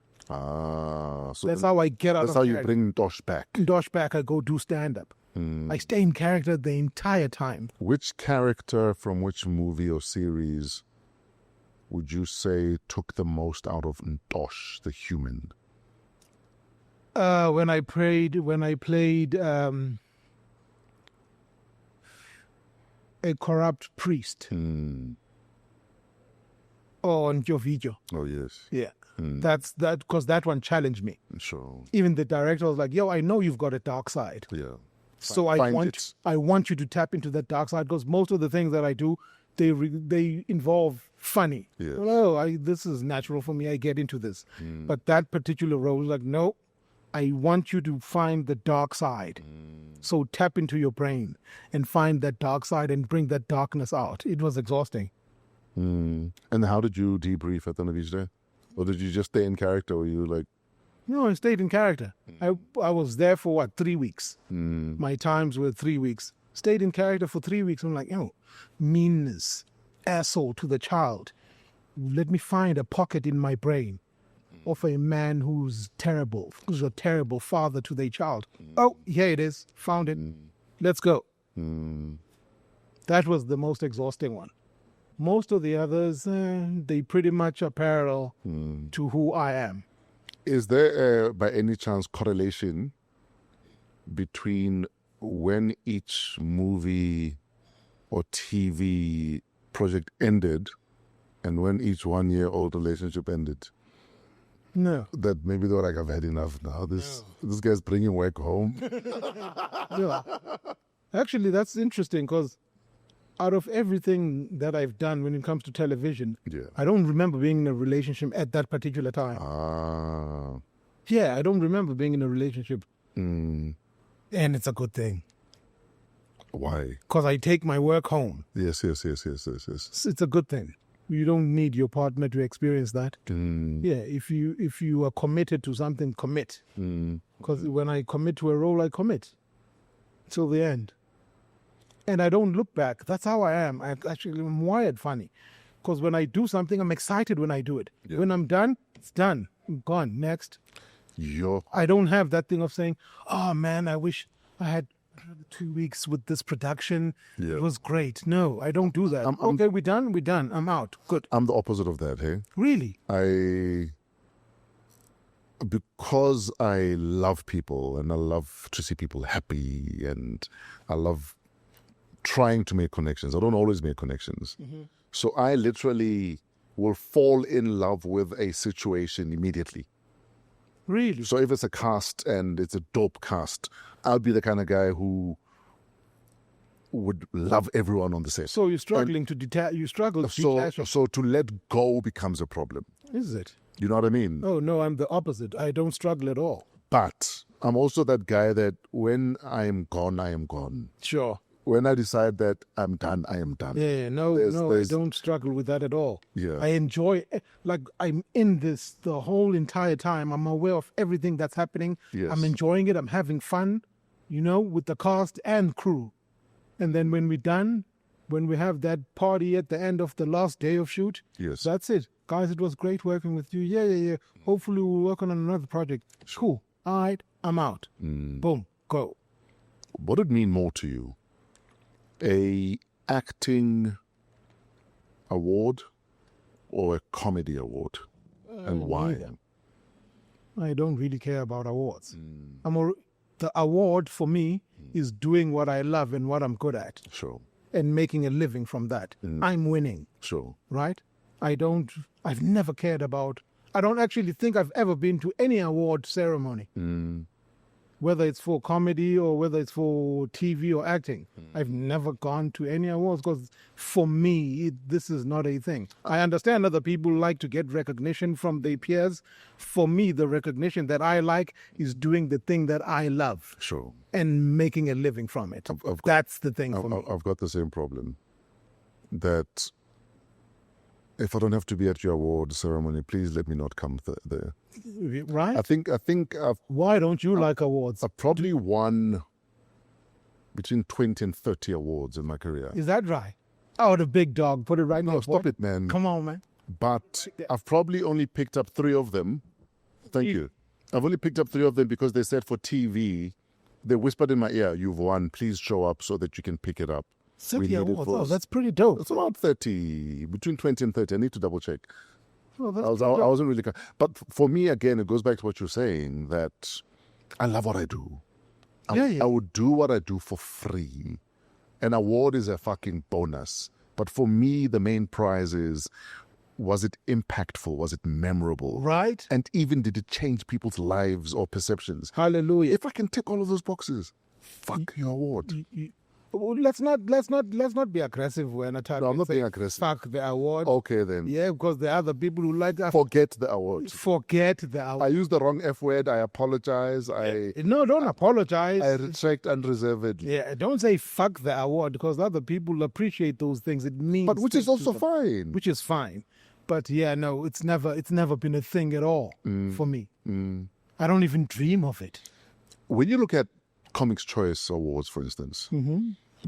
So that's how I get out of character. That's how you bring Ntosh back. Ntosh back, I go do stand up. I stay in character the entire time. Which character from which movie or series would you say took the most out of Ntosh, the human? When I played a corrupt priest. Or Ntobeko. Oh, yes. Yeah. That's that, because that one challenged me. Sure. Even the director was like, yo, I know you've got a dark side. Yeah. So Find I want you to tap into that dark side, because most of the things that I do, they involve funny. Yes. Oh, this is natural for me. I get into this. But that particular role was like, no, I want you to find the dark side. So tap into your brain and find that dark side and bring that darkness out. It was exhausting. And how did you debrief at the end of each day? Or did you just stay in character? Or you like... No, I stayed in character. I was there for 3 weeks. My times were 3 weeks. Stayed in character for 3 weeks. I'm like, meanness, asshole to the child. Let me find a pocket in my brain of a man who's terrible, who's a terrible father to their child. Oh, here it is. Found it. Let's go. That was the most exhausting one. Most of the others, they pretty much are parallel to who I am. Is there, by any chance, correlation between when each movie or TV project ended and when each 1-year-old relationship ended? No. That maybe they were like, I've had enough now. This guy's bringing work home. Yeah. Actually, that's interesting, because out of everything that I've done when it comes to television, I don't remember being in a relationship at that particular time. Yeah, I don't remember being in a relationship. And it's a good thing. Why? Because I take my work home. Yes. It's a good thing. You don't need your partner to experience that. Yeah, if you are committed to something, commit. Because when I commit to a role, I commit till the end. And I don't look back. That's how I am. I'm wired funny. Because when I do something, I'm excited when I do it. Yeah. When I'm done, it's done. I'm gone. Next. I don't have that thing of saying, oh man, I wish I had 2 weeks with this production. Yeah. It was great. No, I don't do that. Okay, we're done. We're done. I'm out. Good. I'm the opposite of that, hey? Really? Because I love people and I love to see people happy and I love trying to make connections. I don't always make connections. So I literally will fall in love with a situation immediately. Really? So if it's a cast and it's a dope cast, I'll be the kind of guy who would love everyone on the set. So you're struggling to detach. You struggle to detach. So to let go becomes a problem. Is it? You know what I mean? Oh, no, I'm the opposite. I don't struggle at all. But I'm also that guy that when I am gone, I am gone. Sure. When I decide that I'm done, I am done. Yeah, I don't struggle with that at all. Yeah. I enjoy, like, I'm in this the whole entire time. I'm aware of everything that's happening. Yes. I'm enjoying it. I'm having fun, with the cast and crew. And then when we're done, when we have that party at the end of the last day of shoot, yes, that's it. Guys, it was great working with you. Yeah. Hopefully we'll work on another project. Cool. All right, I'm out. Boom, go. What would mean more to you? A acting award or a comedy award? And why? Neither. I don't really care about awards. The award for me is doing what I love and what I'm good at. Sure. And making a living from that. I'm winning. Sure. Right? I've never cared about, I don't actually think I've ever been to any award ceremony. Whether it's for comedy or whether it's for TV or acting. I've never gone to any awards because for me, this is not a thing. I understand other people like to get recognition from their peers. For me, the recognition that I like is doing the thing that I love. Sure. And making a living from it. That's the thing for me. I've got the same problem. That if I don't have to be at your award ceremony, please let me not come there. Right? I think. Why don't you like awards? I've probably won between 20 and 30 awards in my career. Is that right? Oh, the big dog. Put it right now. No, stop it, man. Come on, man. But I've probably only picked up 3 of them. Thank you. I've only picked up 3 of them because they said for TV, They whispered in my ear, "You've won. Please show up so that you can pick it up." 30 need it awards. for Oh, us. that's pretty dope. It's about 30, between 20 and 30. I need to double check. Oh, that's I pretty dope. wasn't really... But for me, again, it goes back to what you're saying, that I love what I do. I would do what I do for free. An award is a fucking bonus. But for me, the main prize is, was it impactful? Was it memorable? Right? And even did it change people's lives or perceptions? Hallelujah. If I can tick all of those boxes, fuck your award. Well, let's not be aggressive when I type. No, I'm not being aggressive. Fuck the award. Okay, then. Yeah, because there are other people who like that. Forget the award. Forget the I award. used the wrong F word. I apologize. No, don't apologize. I retract unreservedly. Yeah, don't say fuck the award because other people appreciate those things. It means, But which is things to also them, fine. which is fine. But yeah, no, it's never been a thing at all for me. I don't even dream of it. When you look at Comics Choice Awards, for instance,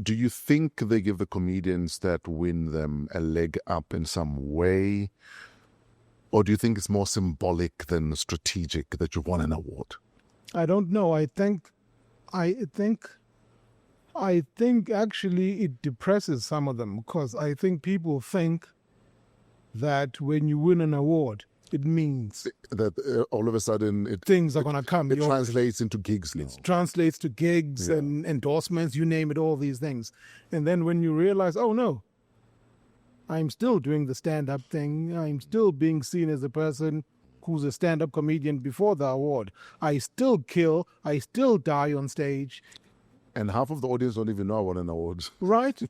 do you think they give the comedians that win them a leg up in some way? Or do you think it's more symbolic than strategic that you've won an award? I don't know. I think actually it depresses some of them because I think people think that when you win an award, it means That all of a sudden things are going to come. it Your- translates into gigs now. translates to gigs and endorsements, you name it, all these things. And then when you realize, oh no, I'm still doing the stand-up thing. I'm still being seen as a person who's a stand-up comedian before the award. I still kill. I still die on stage. And half of the audience don't even know I won an award. Right?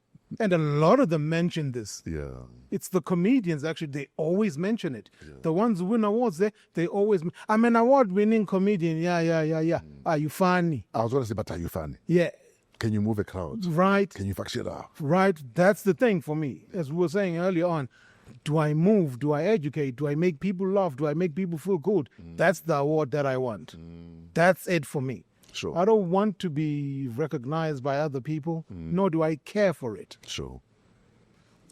And a lot of them mention this. Yeah. It's the comedians, actually, they always mention it. The ones who win awards, they always, I'm an award-winning comedian. Yeah. Are you funny? I was going to say, but are you funny? Yeah. Can you move a crowd? Right. Can you fuck shit up? Right. That's the thing for me. As we were saying earlier on, do I move? Do I educate? Do I make people laugh? Do I make people feel good? That's the award that I want. That's it for me. Sure. I don't want to be recognized by other people, nor do I care for it. Sure.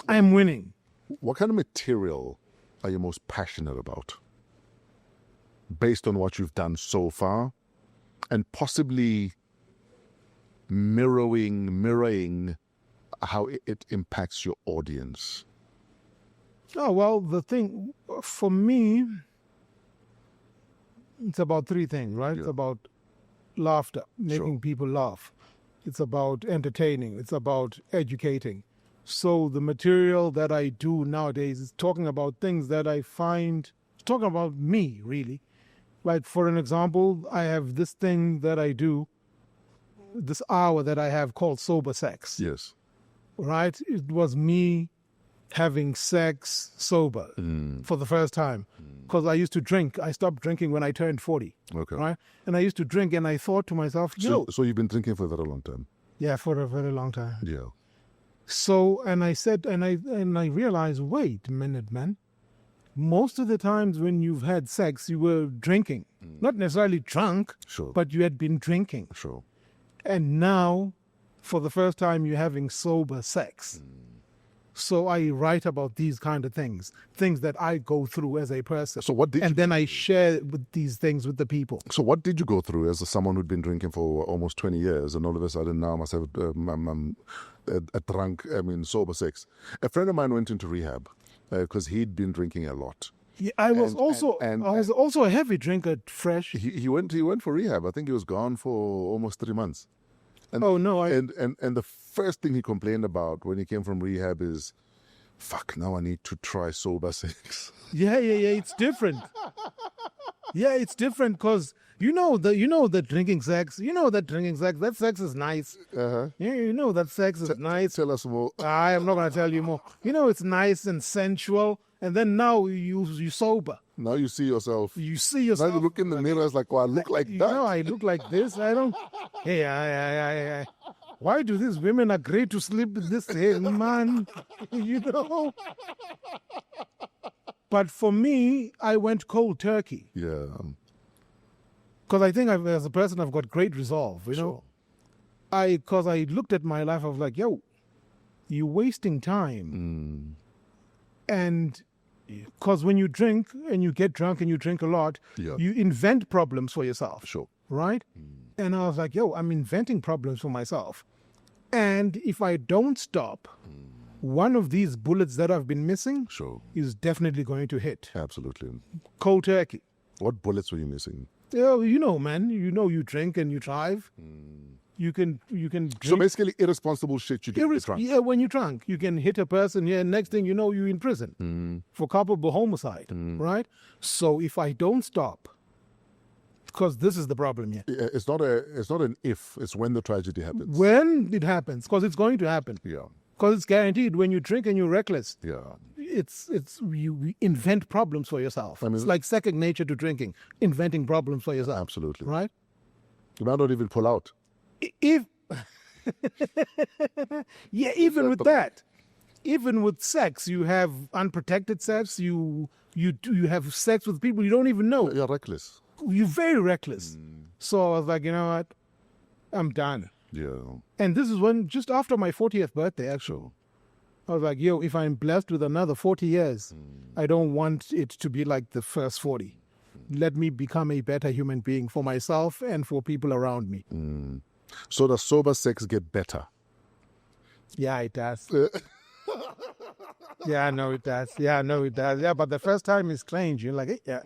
I'm winning. What kind of material are you most passionate about? Based on what you've done so far, and possibly mirroring how it impacts your audience. Oh, well, the thing, for me, it's about three things, right? It's about laughter, making people laugh. It's about entertaining. It's about educating. So the material that I do nowadays is talking about things that I find, talking about me, really. Like, for an example, I have this thing that I do, this hour that I have called Sober Sex. Yes. Right? It was me having sex sober for the first time. Because I used to drink. I stopped drinking when I turned 40. Okay. Right? And I used to drink and I thought to myself, So you've been drinking for a very long time? yeah, for a very long time. Yeah. So, and I said, and I realized, wait a minute, man. Most of the times when you've had sex, you were drinking. Not necessarily drunk, Sure. but you had been drinking. Sure. And now, for the first time, you're having sober sex. So I write about these kind of things that I go through as a person. So what did and you- then I share with these things with the people. So what did you go through as someone who'd been drinking for almost 20 years, and all of a sudden now must have sober sex? A friend of mine went into rehab because he'd been drinking a lot. Yeah, I was also a heavy drinker, fresh. He went for rehab. I think he was gone for almost 3 months. And, Oh, no, and the first thing he complained about when he came from rehab is, fuck, now I need to try sober sex. Yeah, it's different. Yeah, it's different because you know the drinking sex. That sex is nice. Uh-huh. Yeah, you know that sex is nice. Tell us more. I am not going to tell you more. It's nice and sensual. And then now you sober. Now you see yourself. You see Now yourself. you look in the mirror, it's like, oh, I look like that. I look like this. I don't. Hey, I. Why do these women agree to sleep with this man? But for me, I went cold turkey. Yeah. Because I think as a person, I've got great resolve, you know. Sure. Because I looked at my life, I was like, yo, you're wasting time. And because when you drink and you get drunk and you drink a lot, Yeah. you invent problems for yourself. Sure. Right? And I was like, yo, I'm inventing problems for myself. And if I don't stop, one of these bullets that I've been missing Sure. is definitely going to hit. Absolutely. Cold turkey. What bullets were you missing? You know, man. You drink and you drive. You can drink. So basically, irresponsible shit you get drunk. Yeah, when you're drunk, you can hit a person. Yeah, next thing you know, you're in prison for culpable homicide, right? So if I don't stop, because this is the problem here. It's not an if. It's when the tragedy happens. When it happens, because it's going to happen. Yeah. Because it's guaranteed. When you drink and you're reckless, Yeah. you invent problems for yourself. It's like second nature to drinking, inventing problems for yourself. Absolutely. Right? You might not even pull out. If yeah, even with that, even with sex, you have unprotected sex. You have sex with people you don't even know. You're reckless. You're very reckless. So I was like, you know what? I'm done. Yeah. And this is when, just after my 40th birthday, actually, I was like, yo, if I'm blessed with another 40 years, I don't want it to be like the first 40. Let me become a better human being for myself and for people around me. So does sober sex get better? Yeah, it does. Yeah, I know it does. Yeah, but the first time is cringe. You're like, hey, yeah.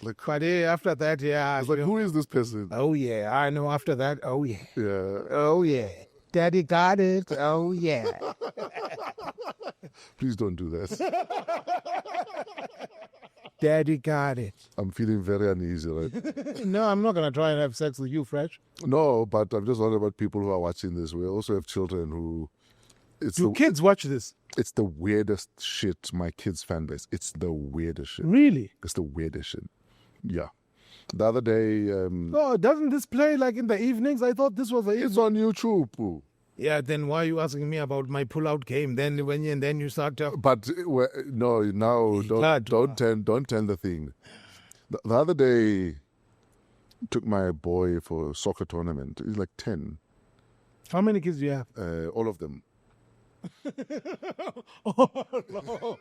But after that, yeah. It's like, who is this person? Oh, yeah. I know after that. Oh, yeah. Yeah. Oh, yeah. Daddy got it. Oh, yeah. Please don't do this. Daddy got it. I'm feeling very uneasy, right? No, I'm not going to try and have sex with you, Fresh. No, but I'm just wondering about people who are watching this. We also have children who... Do kids watch this? It's the weirdest shit, my kids' fan base. It's the weirdest shit. Really? It's the weirdest shit. Yeah. The other day... Oh, doesn't this play like in the evenings? I thought this was the it's on YouTube. Poo. Yeah, then why are you asking me about my pull-out game? Then you start to... But no, now don't tend the thing. The other day, took my boy for a soccer tournament. He's like 10. How many kids do you have? All of them. Oh, no.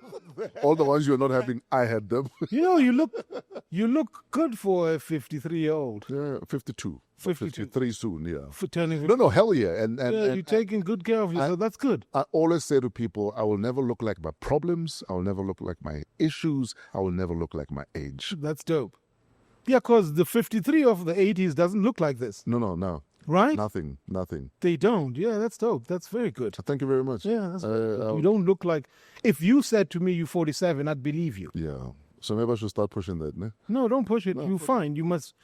All the ones you're not having, I had them. You look good for a 53-year-old. Yeah, 52. 52. 53 soon, yeah. For turning No, hell yeah. And you're taking good care of yourself. That's good. I always say to people, I will never look like my problems. I will never look like my issues. I will never look like my age. That's dope. Yeah, because the 53 of the 80s doesn't look like this. No. Right? Nothing. They don't. Yeah, that's dope. That's very good. Thank you very much. Yeah, that's good. You don't look like... If you said to me you're 47, I'd believe you. Yeah. So maybe I should start pushing that, ne? No, don't push it. You're fine. You must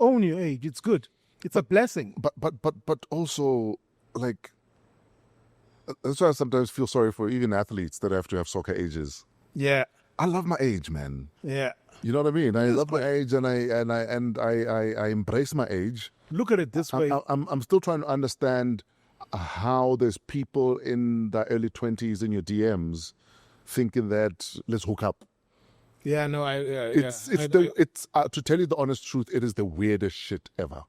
own your age. It's good. It's a blessing. But also, like... That's why I sometimes feel sorry for even athletes that have to have soccer ages. Yeah. I love my age, man. Yeah. You know what I mean? I love my age, and I embrace my age. Look at it this way. I'm still trying to understand how there's people in the early 20s in your DMs thinking that let's hook up. Yeah, no, It's to tell you the honest truth, it is the weirdest shit ever.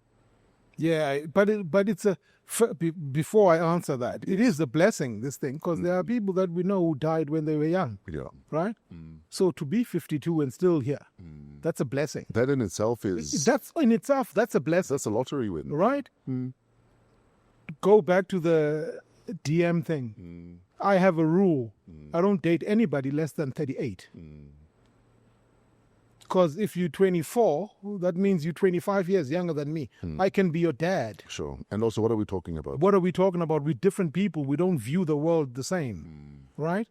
Yeah, but it's before I answer that, it is a blessing, this thing, because there are people that we know who died when they were young. Yeah. Right? So to be 52 and still here, that's a blessing. That in itself is... That's a blessing. That's a lottery win. Right? Go back to the DM thing. I have a rule. I don't date anybody less than 38. Because if you're 24, that means you're 25 years younger than me. I can be your dad. Sure. And also, what are we talking about? What are we talking about? We're different people. We don't view the world the same. Right?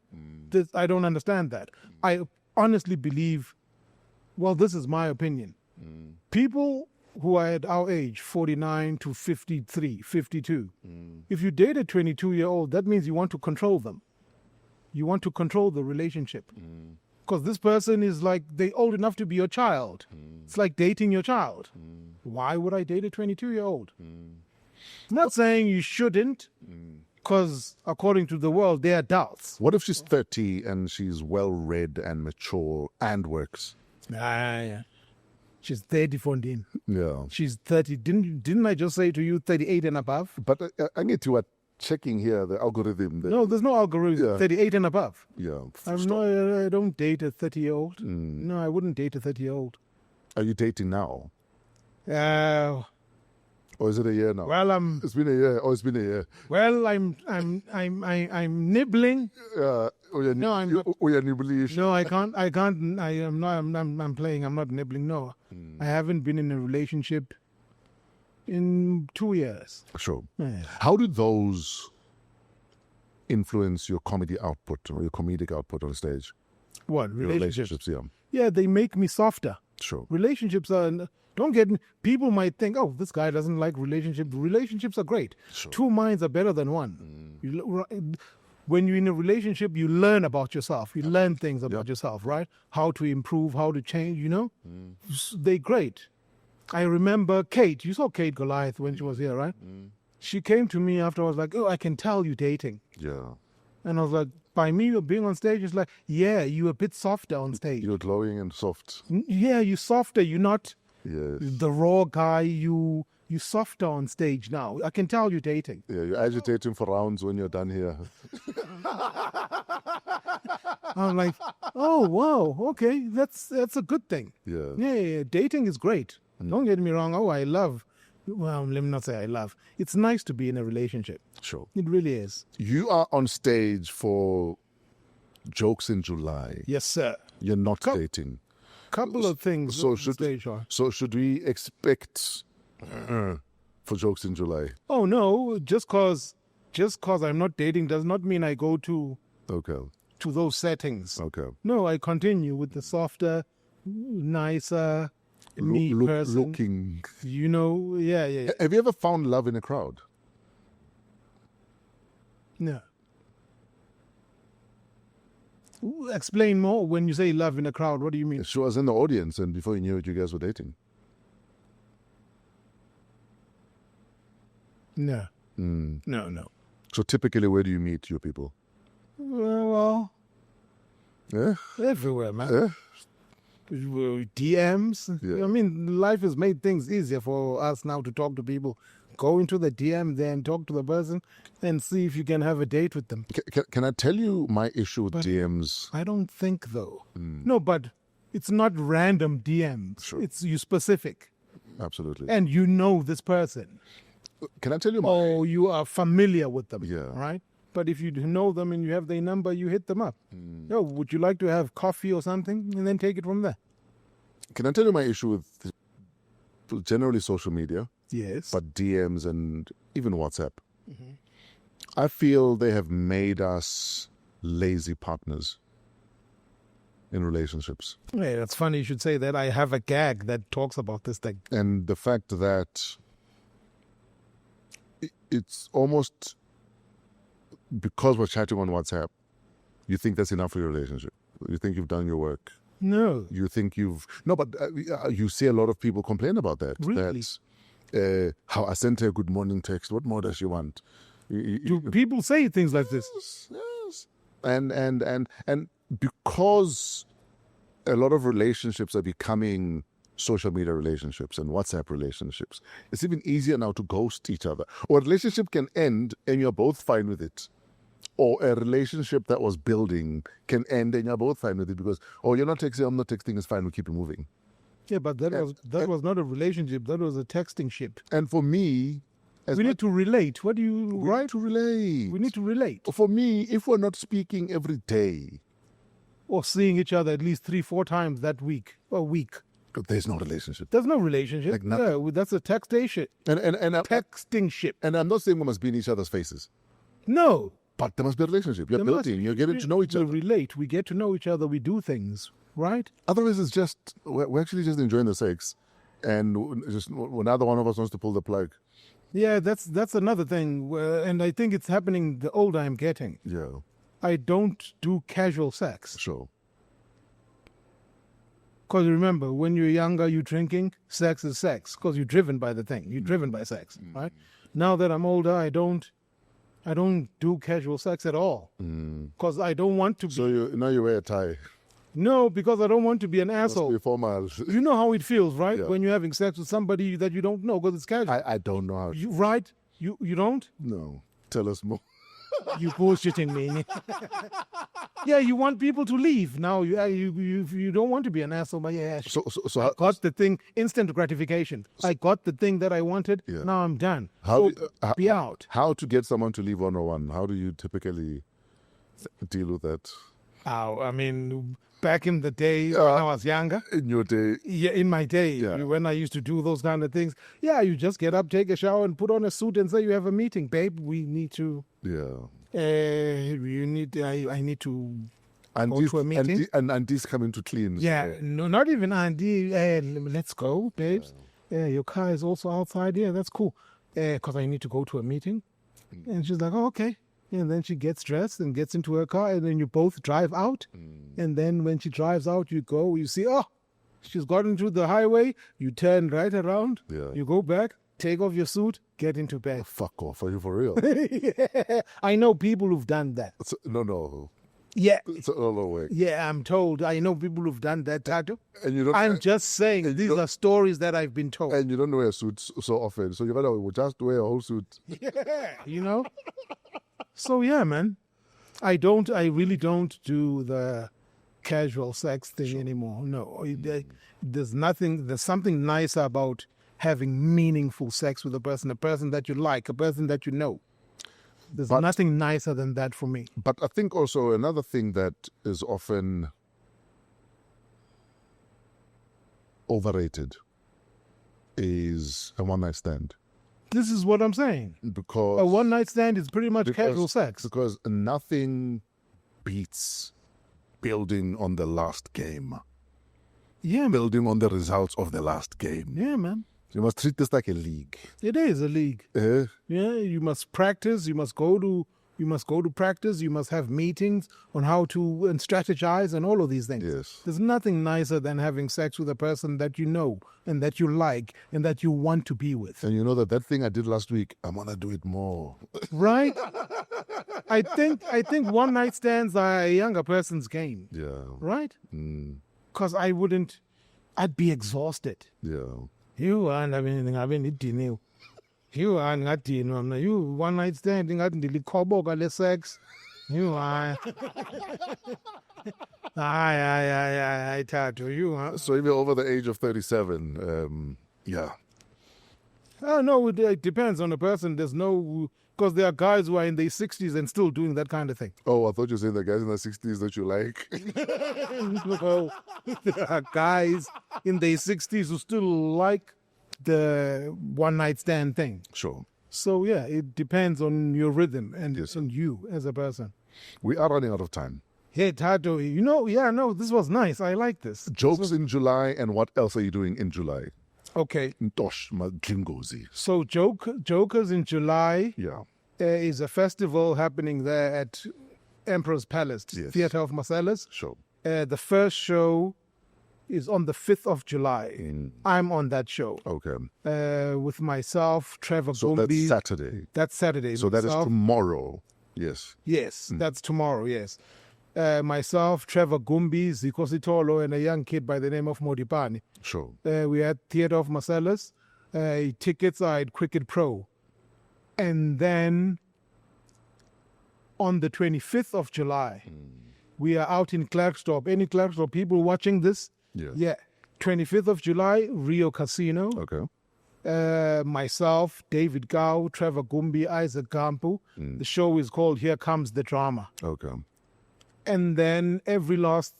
I don't understand that. I honestly believe, well, this is my opinion. People who are at our age, 49 to 53, 52, if you date a 22-year-old, that means you want to control them. You want to control the relationship. Because this person is like, they're old enough to be your child. It's like dating your child. Why would I date a 22-year-old? I'm not saying you shouldn't, because according to the world, they're adults. What if she's 30 and she's well-read and mature and works? Yeah. She's 30, Fondine. Yeah. She's 30. Didn't I just say to you 38 and above? But I need to checking here the algorithm. No, there's no algorithm. Yeah. 38 and above. Yeah. I don't date a 30-year-old. No, I wouldn't date a 30-year-old. Are you dating now? Or is it a year now? Well, It's been a year. Oh, it's been a year. well, I'm nibbling. No, I'm not. No, I can't. I can't. I am not. I'm playing. I'm not nibbling. No, I haven't been in a relationship in 2 years. Sure. Yeah. How did those influence your comedy output or your comedic output on stage? What Your relationships? yeah. Yeah, they make me softer. Sure. Relationships are. Don't get me. People might think, oh, this guy doesn't like relationships. Relationships are great. Sure. Two minds are better than one. When you're in a relationship, you learn about yourself. You learn things about yourself, right? How to improve, how to change, They're great. I remember Kate. You saw Kate Goliath when she was here, right? She came to me after I was like, oh, I can tell you dating. Yeah. And I was like, by me being on stage, it's like, yeah, you're a bit softer on stage. You're glowing and soft. Yeah, you're softer. You're not Yes. the raw guy. You softer on stage now. I can tell you dating. Yeah, you're agitating for rounds when you're done here. I'm like, oh wow, okay, that's a good thing. Yeah. Yeah, dating is great. Don't get me wrong. Oh, I love. Well, let me not say I love. It's nice to be in a relationship. Sure. It really is. You are on stage for Jokes in July. Yes, sir. You're not dating. Couple of things. So on should stage are. so should we expect for Jokes in July? Oh no, just cause I'm not dating does not mean I go to Okay. those settings. Okay. No, I continue with the softer, nicer me person. Looking. Yeah. Have you ever found love in a crowd? No. Explain more. When you say love in a crowd, what do you mean? She was in the audience, and before you knew it, you guys were dating. No. No. So typically, where do you meet your people? Well, Yeah. everywhere, man. Yeah. DMs. Yeah. I mean, life has made things easier for us now to talk to people. Go into the DM, then talk to the person, and see if you can have a date with them. Can I tell you my issue with But- DMs? I don't think though. No, but it's not random DMs. Sure. It's you specific, Absolutely. and you know this person. Can I tell you my? Oh, you are familiar with them. Yeah. Right. But if you know them and you have their number, you hit them up. Yo, would you like to have coffee or something? And then take it from there. Can I tell you my issue with generally social media, Yes. but DMs and even WhatsApp? I feel they have made us lazy partners in relationships. Yeah, that's funny you should say that. I have a gag that talks about this thing. And the fact that it's almost because we're chatting on WhatsApp, you think that's enough for your relationship. You think you've done your work. No. You think you've... No, but you see a lot of people complain about that. Really? That, how I sent her a good morning text. What more does she want? Do people say things like this? Yes. And because a lot of relationships are becoming social media relationships and WhatsApp relationships, it's even easier now to ghost each other. Or a relationship can end and you're both fine with it. Or a relationship that was building can end and you're both fine with it because, oh, you're not texting, I'm not texting, it's fine, we keep it moving. Yeah, but that was not a relationship. That was a texting ship. And for me, We need to relate. What do you we right? need to relate. We need to relate. For me, if we're not speaking every day, Or seeing each other at least 3-4 times that week. A week. there's no relationship. There's no relationship. Like nothing. Yeah, that's a textation. Texting ship. And I'm not saying we must be in each other's faces, No. but there must be a relationship. You're There building, you're getting to know each we other. relate. We get to know each other. We do things, right? Otherwise, it's just, we're actually just enjoying the sex. And just neither one of us wants to pull the plug. Yeah, that's another thing. And I think it's happening the older I'm getting. Yeah, I don't do casual sex. sure. Because remember, when you're younger, you're drinking, sex is sex. Because you're driven by the thing. You're driven by sex, right? Now that I'm older, I don't do casual sex at all. Because I don't want to be. So now you wear a tie. No, because I don't want to be an Must asshole. be formal. You know how it feels, right? Yeah. When you're having sex with somebody that you don't know because it's casual. I don't know how. You don't? No, tell us more. You bullshitting me. Yeah, you want people to leave. Now you don't want to be an asshole, but yeah. So I got the thing, instant gratification. I got the thing that I wanted. Yeah. Now I'm done. How So be out. how to get someone to leave 101? How do you typically deal with that Oh, I mean, back in the day when I was younger, in your day? yeah, in my day, when I used to do those kind of things, yeah, you just get up, take a shower, and put on a suit and say you have a meeting, babe. We need to. Yeah. You need. I need to go to a meeting. And Andy's coming to clean. Yeah, no, not even Andy. Let's go, babes. Your car is also outside. Yeah, that's cool. Because I need to go to a meeting. And she's like, oh, okay. And then she gets dressed and gets into her car, and then you both drive out. And then when she drives out, you go, you see, oh, she's got into the highway. You turn right around. Yeah. You go back, take off your suit, get into bed. Fuck off. Are you for real? Yeah. I know people who've done that. No. Yeah. It's all the way. Yeah, I'm told. I know people who've done that, Tato. And you don't. I'm just saying, these are stories that I've been told. And you don't wear suits so often, so you gotta just wear a whole suit. Yeah, you know. So yeah, man, I really don't do the casual sex thing anymore. No, there's something nicer about having meaningful sex with a person that you like, a person that you know. There's nothing nicer than that for me. But I think also another thing that is often overrated is a one-night stand. This is what I'm saying. Because A one-night stand is pretty much casual sex. Because nothing beats building on the last game. Yeah, man. Building on the results of the last game. Yeah, man. You must treat this like a league. It is a league. Eh? Yeah, you must practice. You must go to practice. You must have meetings on how to and strategize and all of these things. Yes. There's nothing nicer than having sex with a person that you know and that you like and that you want to be with. And you know that thing I did last week, I'm gonna do it more. Right? I think one night stands are a younger person's game. Yeah. Right? Because I'd be exhausted. Yeah. You and I mean dinner. You are not dinner. You one night stand ngathi ndilikhoboka le sex. You are. I tattoo you. So if you're over the age of 37, yeah. Oh no, it depends on the person. There's no, because there are guys who are in their 60s and still doing that kind of thing. Oh, I thought you were saying the guys in the 60s that you like. No, there are guys in their 60s who still like the one night stand thing. Sure. So yeah, it depends on your rhythm and Yes, on you as a person. We are running out of time. Hey Tato, this was nice. I like this. Jokes in July, and what else are you doing in July? Okay. Ntosh Madlingozi. So Jokers in July Yeah. is a festival happening there at Emperor's Palace, Yes. Theatre of Marcellus. Sure. The first show is on the 5th of July. I'm on that show. Okay. With myself, Trevor So Gumbi. that's Saturday. That's Saturday. So that is Myself- tomorrow. Yes. Yes, that's tomorrow, yes. Myself, Trevor Gumbi, Ziko Sitolo, and a young kid by the name of Modipani. Sure. We at Theatre of Marcellus. Tickets are at Cricket Pro. And then on the 25th of July, we are out in Klerksdorp. Any Klerksdorp people watching this? Yeah. Yeah. 25th of July, Rio Casino. Okay. Myself, David Gao, Trevor Gumbi, Isaac Gampu. The show is called Here Comes the Drama. Okay. And then every last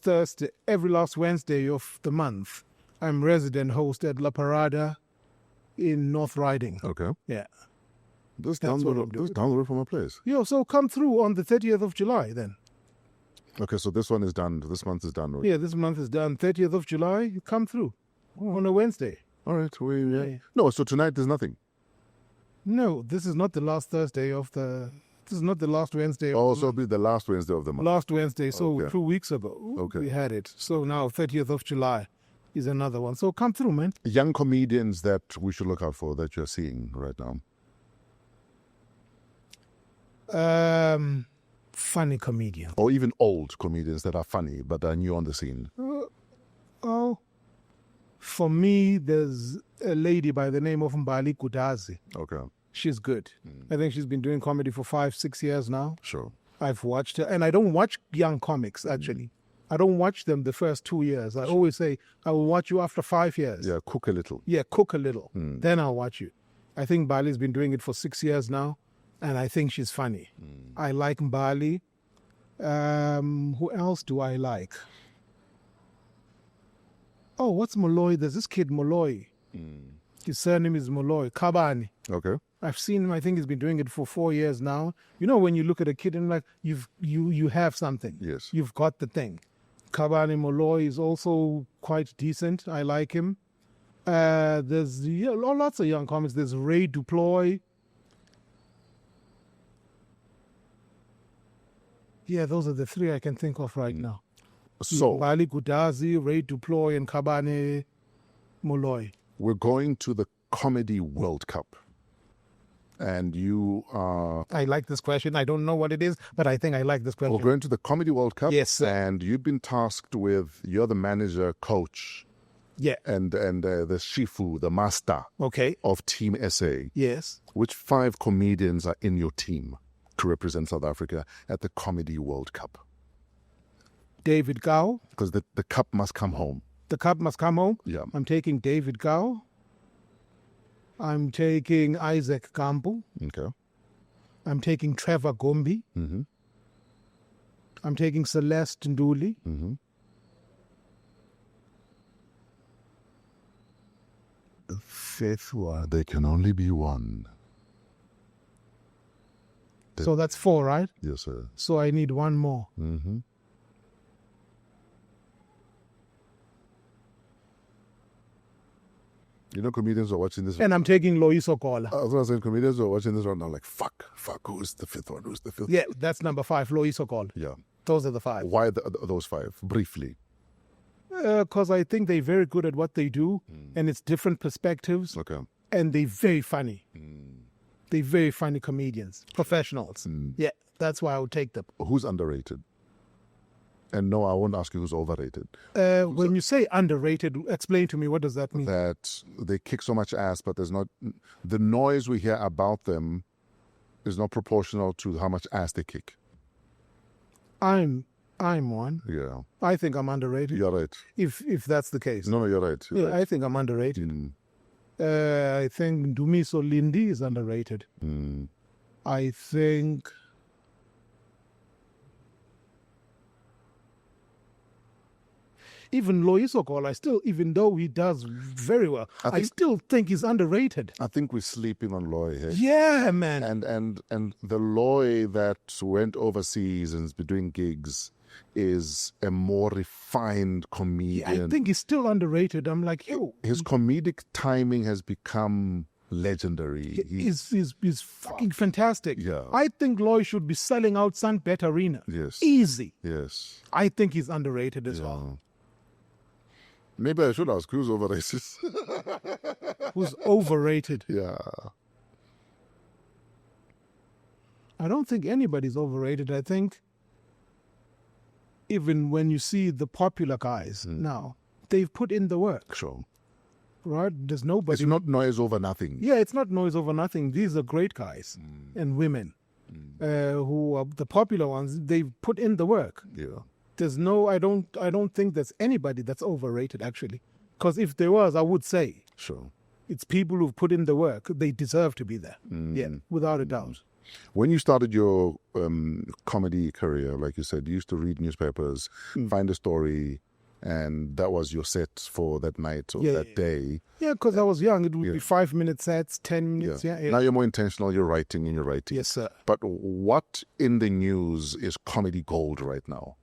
Wednesday of the month, I'm resident host at La Parada in North Riding. Okay. Yeah. This That's down the what I'm road. doing. This down the road from my place. Yo, so come through on the 30th of July then. Okay, so this one is done. This month is done. Right? Yeah, this month is done. 30th of July, you come through on a Wednesday. All right. Yeah. No, so tonight there's nothing. No, this is not the last Thursday of the... This is not the last Wednesday. Of Also, be the last Wednesday of the month. last Wednesday, so Okay. 2 weeks ago we had it. So now 30th of July is another one. So come through, man. Young comedians that we should look out for that you're seeing right now. Funny comedian. Or even old comedians that are funny but are new on the scene. Oh, for me, there's a lady by the name of Mbali Kudazi. Okay. She's good. I think she's been doing comedy for 5-6 years now. Sure. I've watched her, and I don't watch young comics, actually. I don't watch them the first 2 years. I always say, I will watch you after 5 years. Yeah, cook a little. Yeah, cook a little. Then I'll watch you. I think Bali's been doing it for 6 years now, and I think she's funny. I like Bali. Who else do I like? Oh, what's Molloy? There's this kid, Molloy. His surname is Molloy. Kabani. Okay. I've seen him. I think he's been doing it for 4 years now. You know, when you look at a kid and like, you have something. Yes. You've got the thing. Kabani Molloy is also quite decent. I like him. There's lots of young comics. There's Ray Duploy. Yeah, those are the three I can think of right now. So Bali Gudazi, Ray Duploy, and Kabani Molloy. we're going to the Comedy World Cup. And you are... I like this question. I don't know what it is, but I think I like this question. We're going to the Comedy World Cup. Yes, sir. And you've been tasked with, you're the manager, coach, Yeah. and the Shifu, the master Okay. of Team SA. Yes. Which 5 comedians are in your team to represent South Africa at the Comedy World Cup? David Gao. Because the cup must come home. The cup must come home. Yeah. I'm taking David Gao. I'm taking Isaac Gamble. Okay. I'm taking Trevor Gombi. Mm-hmm. I'm taking Celeste Nduli. Mm-hmm. The 5th one. There can only be one. So that's 4, right? Yes, sir. So I need one more. Mm-hmm. You know, comedians are watching this. And I'm taking Loiso Kola. I was going to say, comedians are watching this right now like, fuck, who's the 5th one? Who's the 5th? Yeah, that's number 5, Loiso Kola. Yeah. Those are the 5. Why those 5? Briefly. Because I think they're very good at what they do, and it's different perspectives, Okay. and they're very funny. They're very funny comedians, professionals. Yeah, that's why I would take them. Who's underrated? And no, I won't ask you who's overrated. When you say underrated, explain to me, what does that mean? That they kick so much ass, but there's not... The noise we hear about them is not proportional to how much ass they kick. I'm one. Yeah. I think I'm underrated. You're right. If that's the case. No, you're right. You're Yeah, right. I think I'm underrated. I think Dumiso Lindi is underrated. I think even Loiso Kola, even though he does very well, I still think he's underrated. I think we're sleeping on Loy here. Yeah, man. And the Loy that went overseas and has been doing gigs is a more refined comedian. I think he's still underrated. I'm like, yo, His comedic timing has become legendary. he's fucking fantastic. Yeah. I think Loy should be selling out Sunbet Arena. Yes. Easy. Yes. I think he's underrated as well. Maybe I should ask who's overrated. Who's overrated? Yeah. I don't think anybody's overrated. I think even when you see the popular guys now, they've put in the work, Sure. right? There's nobody. It's not noise over nothing. Yeah, it's not noise over nothing. These are great guys and women who are the popular ones. They've put in the work. Yeah. There's no. I don't think there's anybody that's overrated actually. Because if there was, I would say Sure. it's people who've put in the work. They deserve to be there. Yeah, without a doubt. When you started your comedy career, like you said, you used to read newspapers, find a story, and that was your set for that night or that day. Yeah, because I was young. It would be 5-minute sets, 10 minutes. Yeah. Now you're more intentional. You're writing and you're writing. Yes, sir. But what in the news is comedy gold right now?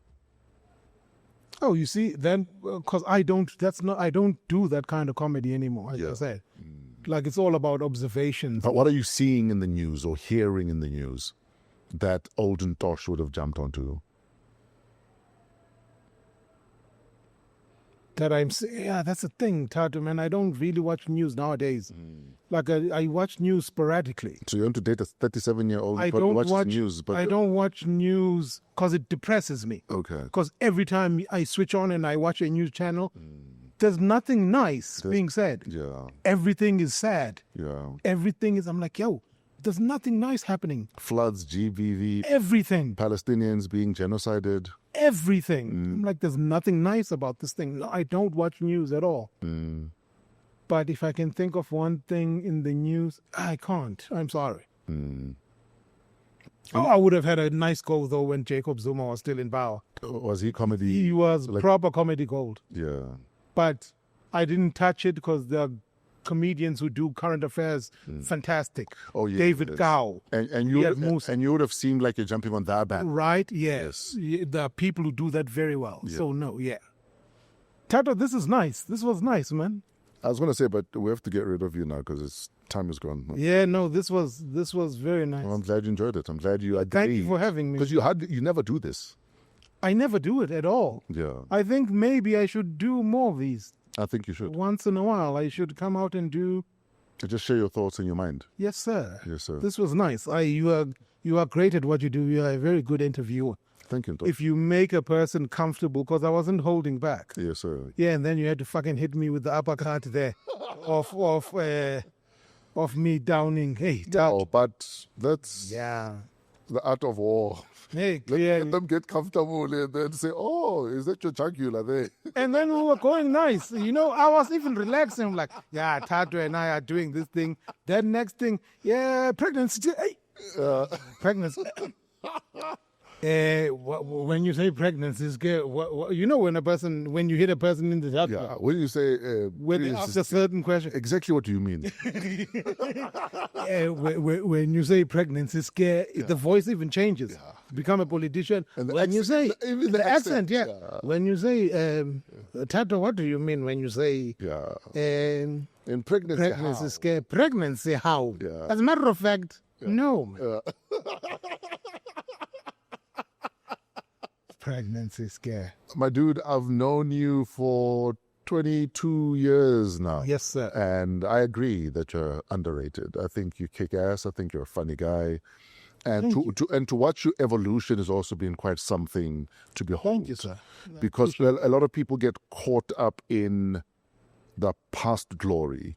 Oh, you see, then because I don't do that kind of comedy anymore. As I said, like it's all about observations. But what are you seeing in the news or hearing in the news that old Ntosh would have jumped onto? That that's the thing, Tatu, man. I don't really watch news nowadays. Like I watch news sporadically. So you want to date a 37-year-old I but don't watch news? But I don't watch news because it depresses me. Okay. Because every time I switch on and I watch a news channel, there's nothing nice being said. Yeah. Everything is sad. Yeah. Everything is. I'm like, yo, There's nothing nice happening. Floods, GBV, Everything. Palestinians being genocided. Everything. I'm like, there's nothing nice about this thing. No, I don't watch news at all. But if I can think of one thing in the news, I can't. I'm sorry. Oh, I would have had a nice goal, though, when Jacob Zuma was still in power. Was he comedy? He was like- proper comedy gold. Yeah. But I didn't touch it because there are comedians who do current affairs fantastic. Oh, yeah. David yes. Gow. And Yes, Musa. you would have seemed like you're jumping on that band. Right? Yes. There are people who do that very well. Yeah. So, no, yeah. Tato, this is nice. This was nice, man. I was going to say, but we have to get rid of you now because time is gone. Yeah, no, this was very nice. Well, I'm glad you enjoyed it. I'm glad you agreed. Thank you for having me. Because you never do this. I never do it at all. Yeah. I think maybe I should do more of these. I think you should. Once in a while, I should come out and do. Just share your thoughts in your mind. Yes, sir. Yes, sir. This was nice. You are great at what you do. You are a very good interviewer. Thank you, Ntosh. If you make a person comfortable, because I wasn't holding back. Yes, sir. Yeah, and then you had to fucking hit me with the uppercut there, of me downing. Hey, Oh, but that's yeah. the art of war. Hey, Let yeah. them get comfortable and then say, "Oh, is that your jugular there?" And then we were going nice. You know, I was even relaxing. I'm like, yeah, Tato and I are doing this thing. That next thing, yeah, pregnancy. Hey, pregnancy. When you say pregnancy, it's good. You know, when you hit a person in the head, Yeah. When you say, when please, after certain question, exactly what do you mean? when you say pregnancy scare, the voice even changes. Become a politician. And the When you say accent- even the accent, yeah. yeah. When you say Tato, what do you mean when you say Yeah. um, In pregnancy, pregnancy how? scare? Pregnancy how? Yeah. As a matter of fact, no. Man. Pregnancy scare. My dude, I've known you for 22 years now. Yes, sir. And I agree that you're underrated. I think you kick ass. I think you're a funny guy. And to watch your evolution has also been quite something to behold. Thank you, sir. Because a lot of people get caught up in the past glory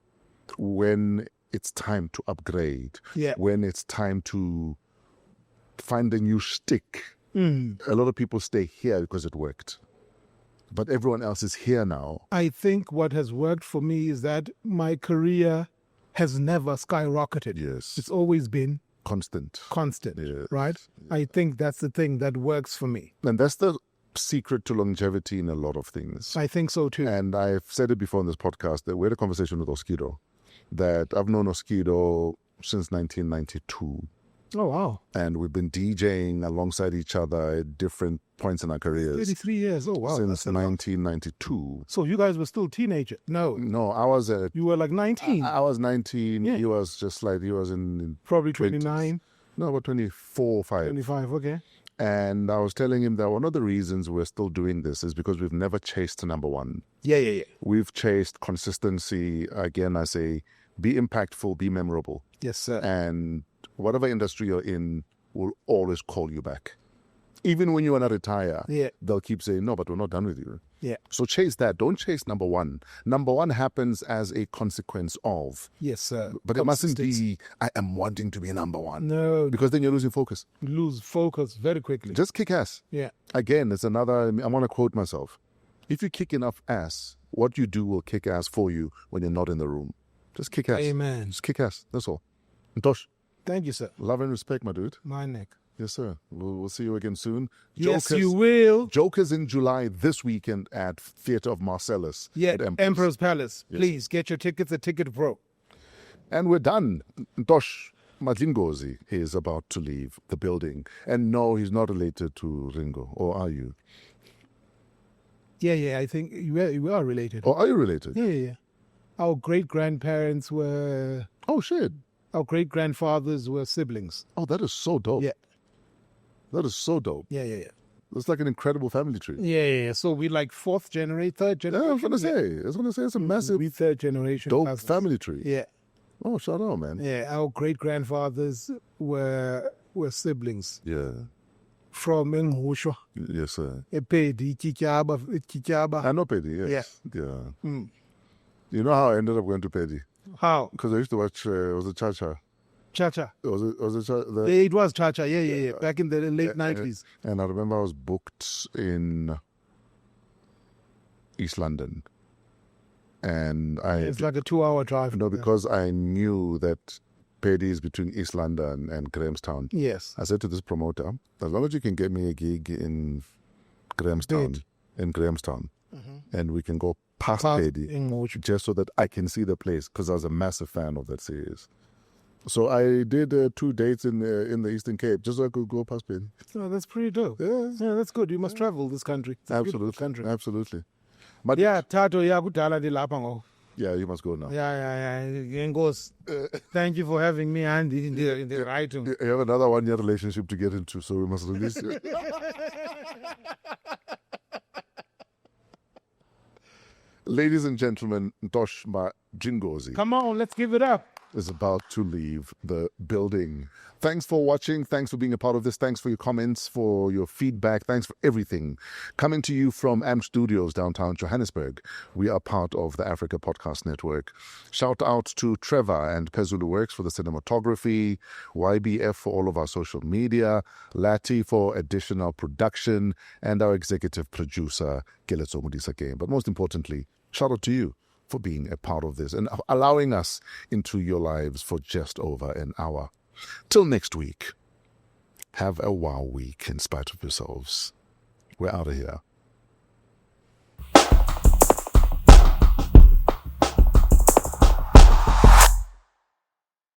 when it's time to upgrade. Yeah. When it's time to find a new shtick. A lot of people stay here because it worked. But everyone else is here now. I think what has worked for me is that my career has never skyrocketed. Yes. It's always been Constant. constant, Yes. right? I think that's the thing that works for me. And that's the secret to longevity in a lot of things. I think so too. And I've said it before in this podcast that we had a conversation with Oskido, that I've known Oskido since 1992. Oh, wow. And we've been DJing alongside each other at different points in our careers 33 years. Oh, wow. since That's a lot. 1992. So you guys were still teenagers? No. No, I was at You were like 19, I was 19. Yeah. He was just like, he was in probably 20s. 29, No, about 24, 5. 25. Okay. And I was telling him that one of the reasons we're still doing this is because we've never chased to number one. Yeah. We've chased consistency. Again, I say, be impactful, be memorable. Yes, sir. And whatever industry you're in will always call you back. Even when you want to retire, Yeah. they'll keep saying, no, but we're not done with you. Yeah. So chase that. Don't chase number one. Number one happens as a consequence of. Yes, sir. But it mustn't Consistency. be, I am wanting to be number one. No, Because then you're losing focus. lose focus very quickly. Just kick ass. Yeah. Again, it's another, I want to quote myself. If you kick enough ass, what you do will kick ass for you when you're not in the room. Just kick ass. Amen. Just kick ass. That's all. Ntosh, Thank you, sir. love and respect, my dude. My neck. Yes, sir. We'll see you again soon. Yes, you will. Jokers in July this weekend at Theatre of Marcellus. Yeah, at Emperor's Palace. Please get your tickets at Ticket Pro. And we're done. Ntosh Madlingozi is about to leave the building. And no, he's not related to Ringo. Or are you? Yeah, I think you are related. Or are you related? Yeah. Our great-grandparents were... Oh, shit. Our great-grandfathers were siblings. Oh, that is so dope. Yeah. That is so dope. Yeah. It's like an incredible family tree. Yeah. So we like fourth generation, third Yeah, generation. I was going to say, it's a massive, We third generation. dope cousins. family tree. Yeah. Oh, shout out, man. Yeah. Our great-grandfathers were siblings Yeah. from Ngusho, Yes, sir. Epedi, Chichaba. I know Paddy, yes. Yeah. You know how I ended up going to Paddy? How? Because I used to watch, it was a cha-cha. Cha-cha. Was it It was cha-cha, yeah. Back in the late 90s. And I remember I was booked in East London. And It's like a 2-hour drive. No, because I knew that Paddy is between East London and Grahamstown. Yes. I said to this promoter, as long as you can get me a gig in Grahamstown, and we can go past Paddy, just so that I can see the place, because I was a massive fan of that series. So I did 2 dates in the Eastern Cape, just so I could go past Paddy. Oh, that's pretty dope. Yeah, that's good. You must travel this country. It's a beautiful country. Absolutely. But Yeah, Tato, yeah, kudala dilapha ngoku. yeah, you must go now. Yeah. Enkosi. Thank you for having me and in the right. You have another 1-year relationship to get into, so we must release you. Ladies and gentlemen, Ntosh Madlingozi Come on, let's give it up. is about to leave the building. Thanks for watching. Thanks for being a part of this. Thanks for your comments, for your feedback. Thanks for everything. Coming to you from AM Studios, downtown Johannesburg. We are part of the Africa Podcast Network. Shout out to Trevor and Pezulu Works for the cinematography, YBF for all of our social media, Lati for additional production, and our executive producer, Keletso Modisa Game. But most importantly, shout out to you for being a part of this and allowing us into your lives for just over an hour. Till next week, have a wow week in spite of yourselves. We're out of here.